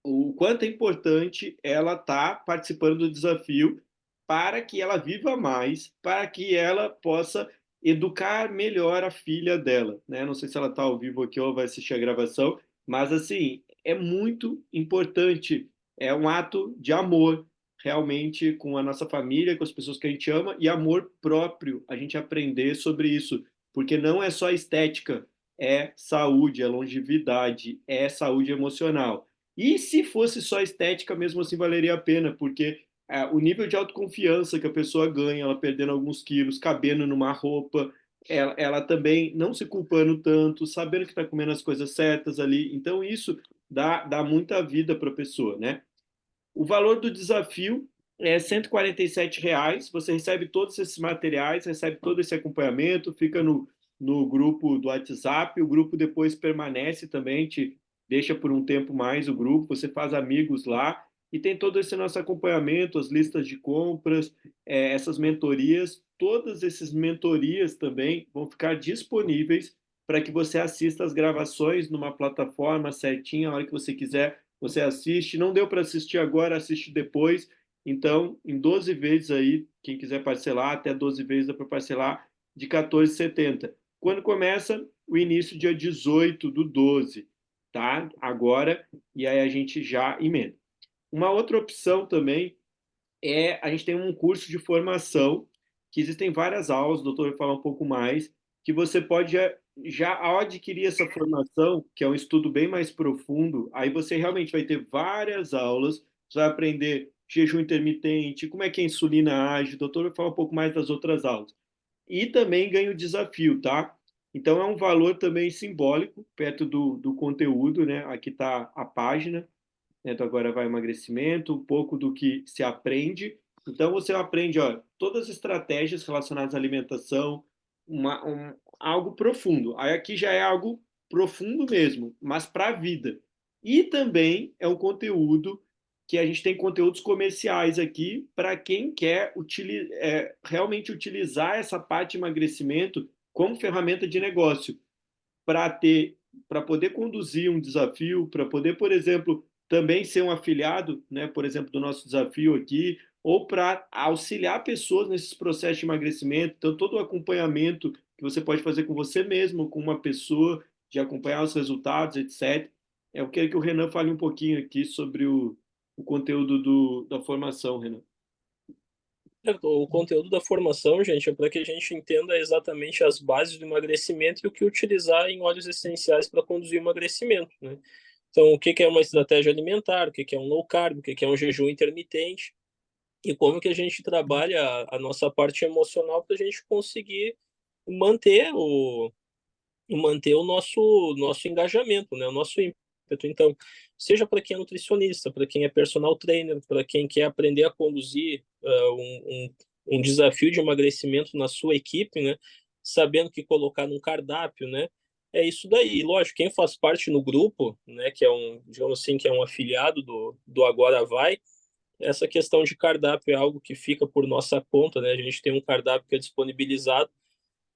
o quanto é importante ela estar participando do desafio para que ela viva mais, para que ela possa educar melhor a filha dela, né? Não sei se ela está ao vivo aqui ou vai assistir a gravação, mas assim, é muito importante, é um ato de amor, realmente, com a nossa família, com as pessoas que a gente ama, e amor próprio, a gente aprender sobre isso, porque não é só estética, é saúde, é longevidade, é saúde emocional. E se fosse só estética, mesmo assim valeria a pena, porque o nível de autoconfiança que a pessoa ganha, ela perdendo alguns quilos, cabendo numa roupa, ela também não se culpando tanto, sabendo que está comendo as coisas certas ali. Então, isso dá muita vida para a pessoa, né? O valor do desafio é R$ 147. Você recebe todos esses materiais, recebe todo esse acompanhamento, fica no grupo do WhatsApp. O grupo depois permanece também, te deixa por um tempo mais o grupo, você faz amigos lá e tem todo esse nosso acompanhamento, as listas de compras, essas mentorias. Todas essas mentorias também vão ficar disponíveis para que você assista as gravações numa plataforma certinha, a hora que você quiser você assiste. Não deu para assistir agora, assiste depois. Então, em 12 vezes aí, quem quiser parcelar, até 12 vezes dá para parcelar de 14,70. Quando começa? O início dia 18/12, tá? Agora, e aí a gente já emenda. Uma outra opção também a gente tem um curso de formação, que existem várias aulas, o doutor vai falar um pouco mais, que você pode já ao adquirir essa formação, que é um estudo bem mais profundo, aí você realmente vai ter várias aulas, você vai aprender jejum intermitente, como é que a insulina age, o doutor vai falar um pouco mais das outras aulas. E também ganha o desafio, tá? Então é um valor também simbólico, perto do conteúdo, né? Aqui está a página, né? Então agora vai emagrecimento, um pouco do que se aprende. Então você aprende, ó, todas as estratégias relacionadas à alimentação, algo profundo. Aí aqui já é algo profundo mesmo, mas para a vida. E também é um conteúdo que a gente tem conteúdos comerciais aqui para quem quer realmente utilizar essa parte de emagrecimento como ferramenta de negócio para para poder conduzir um desafio, para poder, por exemplo, também ser um afiliado, né, por exemplo, do nosso desafio aqui, ou para auxiliar pessoas nesses processos de emagrecimento. Então, todo o acompanhamento que você pode fazer com você mesmo, com uma pessoa, de acompanhar os resultados, etc. Eu quero que o Renan fale um pouquinho aqui sobre o conteúdo da formação, Renan. O conteúdo da formação, gente, é para que a gente entenda exatamente as bases do emagrecimento e o que utilizar em óleos essenciais para conduzir o emagrecimento, né? Então, o que é uma estratégia alimentar, o que é um low carb, o que é um jejum intermitente e como que a gente trabalha a nossa parte emocional para a gente conseguir manter o nosso engajamento, né? O nosso ímpeto. Então, seja para quem é nutricionista, para quem é personal trainer, para quem quer aprender a conduzir um desafio de emagrecimento na sua equipe, né? Sabendo que colocar num cardápio, né? É isso daí. E, lógico, quem faz parte no grupo, né? Que é digamos assim, que é um afiliado do Agora Vai, essa questão de cardápio é algo que fica por nossa conta, né? A gente tem um cardápio que é disponibilizado,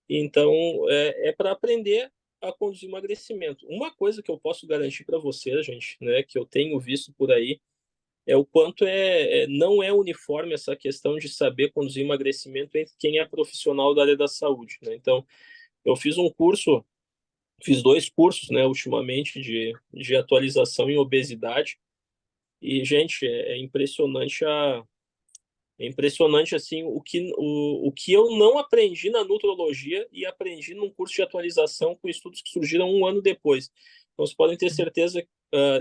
então é para aprender a conduzir emagrecimento. Uma coisa que eu posso garantir para você, gente, né, que eu tenho visto por aí, é o quanto não é uniforme essa questão de saber conduzir emagrecimento entre quem é profissional da área da saúde, né? Então, eu fiz dois cursos, né, ultimamente de atualização em obesidade e, gente, é impressionante assim o que eu não aprendi na nutrologia e aprendi num curso de atualização com estudos que surgiram um ano depois. Então, vocês podem ter certeza que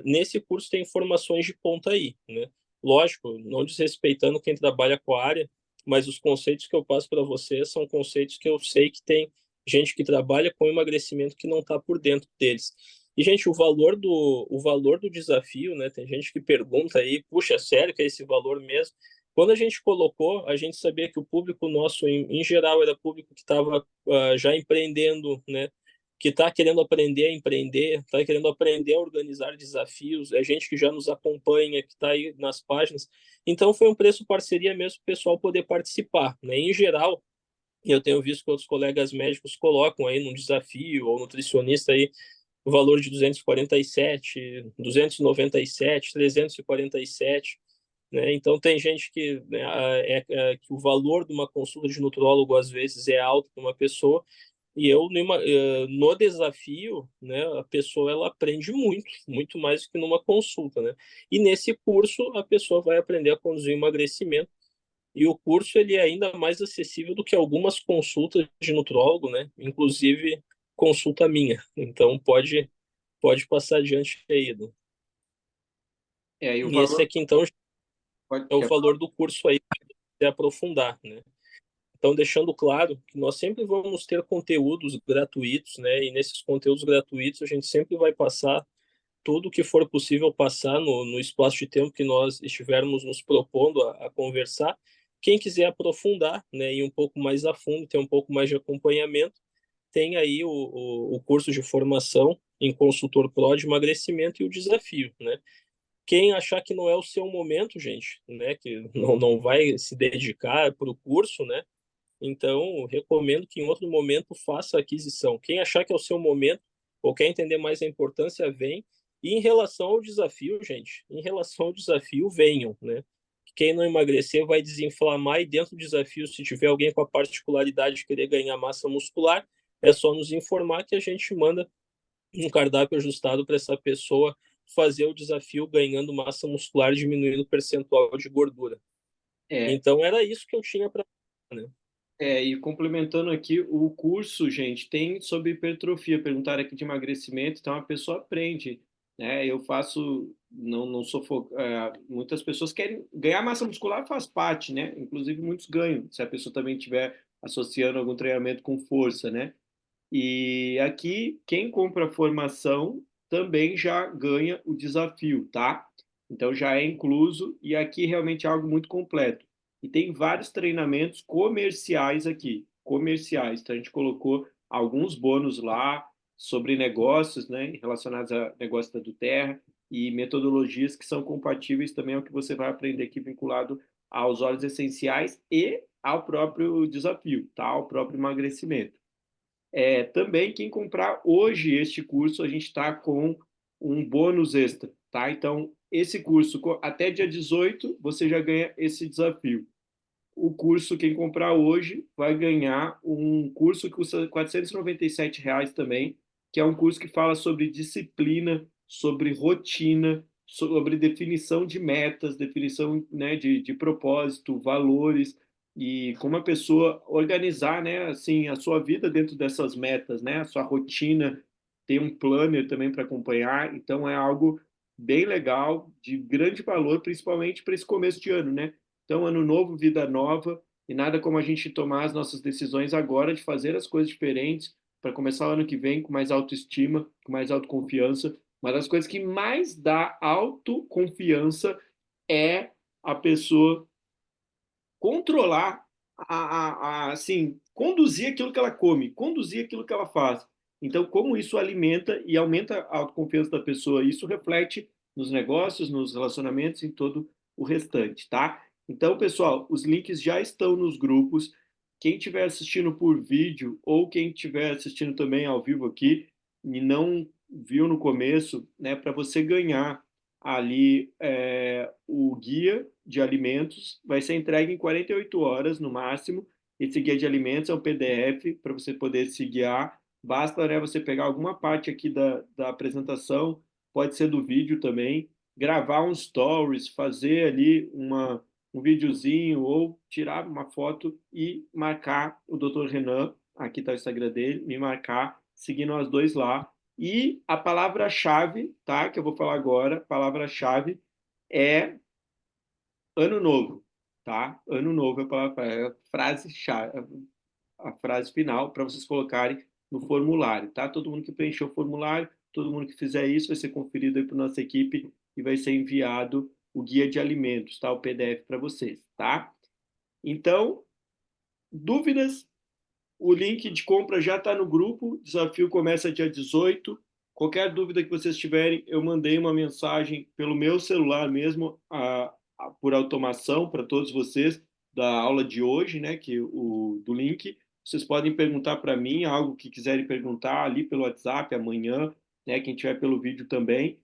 nesse curso tem informações de ponta aí, né? Lógico, não desrespeitando quem trabalha com a área, mas os conceitos que eu passo para vocês são conceitos que eu sei que tem gente que trabalha com emagrecimento que não está por dentro deles. E, gente, o valor do desafio, né? Tem gente que pergunta aí, puxa, sério que é esse valor mesmo? Quando a gente colocou, a gente sabia que o público nosso, em geral, era público que estava já empreendendo, né? Que está querendo aprender a empreender, está querendo aprender a organizar desafios, é gente que já nos acompanha, que está aí nas páginas. Então, foi um preço parceria mesmo para o pessoal poder participar, né? Em geral, eu tenho visto que outros colegas médicos colocam aí num desafio, ou nutricionista aí, o valor de 247, 297, 347. né? Então, tem gente que, né, que o valor de uma consulta de nutrólogo, às vezes, é alto para uma pessoa, e eu, no desafio, né, a pessoa ela aprende muito, muito mais do que numa consulta, né? E nesse curso, a pessoa vai aprender a conduzir o emagrecimento, e o curso ele é ainda mais acessível do que algumas consultas de nutrólogo, né? Inclusive, consulta minha. Então, pode passar adiante aí, Edu. E o E esse valor aqui, então, é o quer valor do curso aí, para aprofundar, né? Então, deixando claro que nós sempre vamos ter conteúdos gratuitos, né? E nesses conteúdos gratuitos a gente sempre vai passar tudo o que for possível passar no espaço de tempo que nós estivermos nos propondo a conversar. Quem quiser aprofundar, né, ir um pouco mais a fundo, ter um pouco mais de acompanhamento, tem aí o curso de formação em consultor pró de emagrecimento e o desafio, né? Quem achar que não é o seu momento, gente, né, que não vai se dedicar para o curso, né, então, recomendo que em outro momento faça a aquisição. Quem achar que é o seu momento ou quer entender mais a importância, vem. E em relação ao desafio, gente, em relação ao desafio, venham, né? Quem não emagrecer vai desinflamar e dentro do desafio, se tiver alguém com a particularidade de querer ganhar massa muscular, é só nos informar que a gente manda um cardápio ajustado para essa pessoa fazer o desafio ganhando massa muscular, diminuindo o percentual de gordura. é, Então, era isso que eu tinha para, né? e complementando aqui, o curso, gente, tem sobre hipertrofia. Perguntaram aqui de emagrecimento, então a pessoa aprende, né? Eu faço, não sou muitas pessoas querem ganhar massa muscular, faz parte, né? Inclusive muitos ganham, se a pessoa também estiver associando algum treinamento com força, né? E aqui, quem compra a formação também já ganha o desafio, tá? Então já é incluso e aqui realmente é algo muito completo. E tem vários treinamentos comerciais aqui, comerciais. Então a gente colocou alguns bônus lá sobre negócios, né, relacionados a negócio da do Terra e metodologias que são compatíveis também ao que você vai aprender aqui vinculado aos óleos essenciais e ao próprio desafio, tá? Ao próprio emagrecimento. Também quem comprar hoje este curso, a gente está com um bônus extra, tá? Então, esse curso, até dia 18, você já ganha esse desafio. O curso, quem comprar hoje, vai ganhar um curso que custa R$ 497 também, que é um curso que fala sobre disciplina, sobre rotina, sobre definição de metas, definição, né, de propósito, valores, e como a pessoa organizar, né, assim, a sua vida dentro dessas metas, né, a sua rotina, ter um planner também para acompanhar. Então, é algo bem legal, de grande valor, principalmente para esse começo de ano, né? Então, ano novo, vida nova, e nada como a gente tomar as nossas decisões agora de fazer as coisas diferentes para começar o ano que vem com mais autoestima, com mais autoconfiança. Uma das coisas que mais dá autoconfiança é a pessoa controlar, assim, conduzir aquilo que ela come, conduzir aquilo que ela faz. Então, como isso alimenta e aumenta a autoconfiança da pessoa, isso reflete nos negócios, nos relacionamentos, em todo o restante, tá? Então, pessoal, os links já estão nos grupos. Quem estiver assistindo por vídeo ou quem estiver assistindo também ao vivo aqui e não viu no começo, né, para você ganhar ali o guia de alimentos vai ser entregue em 48 horas no máximo. Esse guia de alimentos é um PDF para você poder se guiar. Basta, né, você pegar alguma parte aqui da apresentação, pode ser do vídeo também, gravar um stories, fazer ali um videozinho ou tirar uma foto e marcar o Dr. Renan, aqui está o Instagram dele, me marcar, seguir nós dois lá. E a palavra-chave, tá, que eu vou falar agora, palavra-chave é ano novo, tá? Ano novo é a frase-chave, a frase final para vocês colocarem no formulário, tá? Todo mundo que preencher o formulário, todo mundo que fizer isso vai ser conferido aí para nossa equipe e vai ser enviado o guia de alimentos, tá? O PDF para vocês, tá? Então, dúvidas? O link de compra já está no grupo. O desafio começa dia 18. Qualquer dúvida que vocês tiverem, eu mandei uma mensagem pelo meu celular mesmo, por automação, para todos vocês da aula de hoje, né? Do link. Vocês podem perguntar para mim algo que quiserem perguntar ali pelo WhatsApp amanhã, né? Quem tiver pelo vídeo também.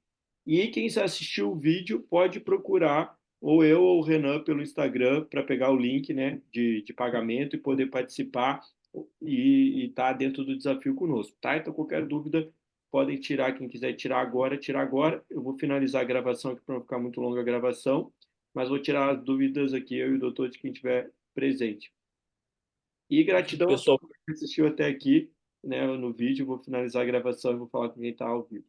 E quem assistiu o vídeo pode procurar ou eu ou o Renan pelo Instagram para pegar o link, né, de pagamento e poder participar e estar dentro do desafio conosco, tá? Então, qualquer dúvida, podem tirar, quem quiser tirar agora, tirar agora. Eu vou finalizar a gravação aqui para não ficar muito longa a gravação, mas vou tirar as dúvidas aqui, eu e o doutor, de quem estiver presente. E gratidão a Pessoal, todo mundo que assistiu até aqui, né, no vídeo. Vou finalizar a gravação e vou falar com quem está ao vivo.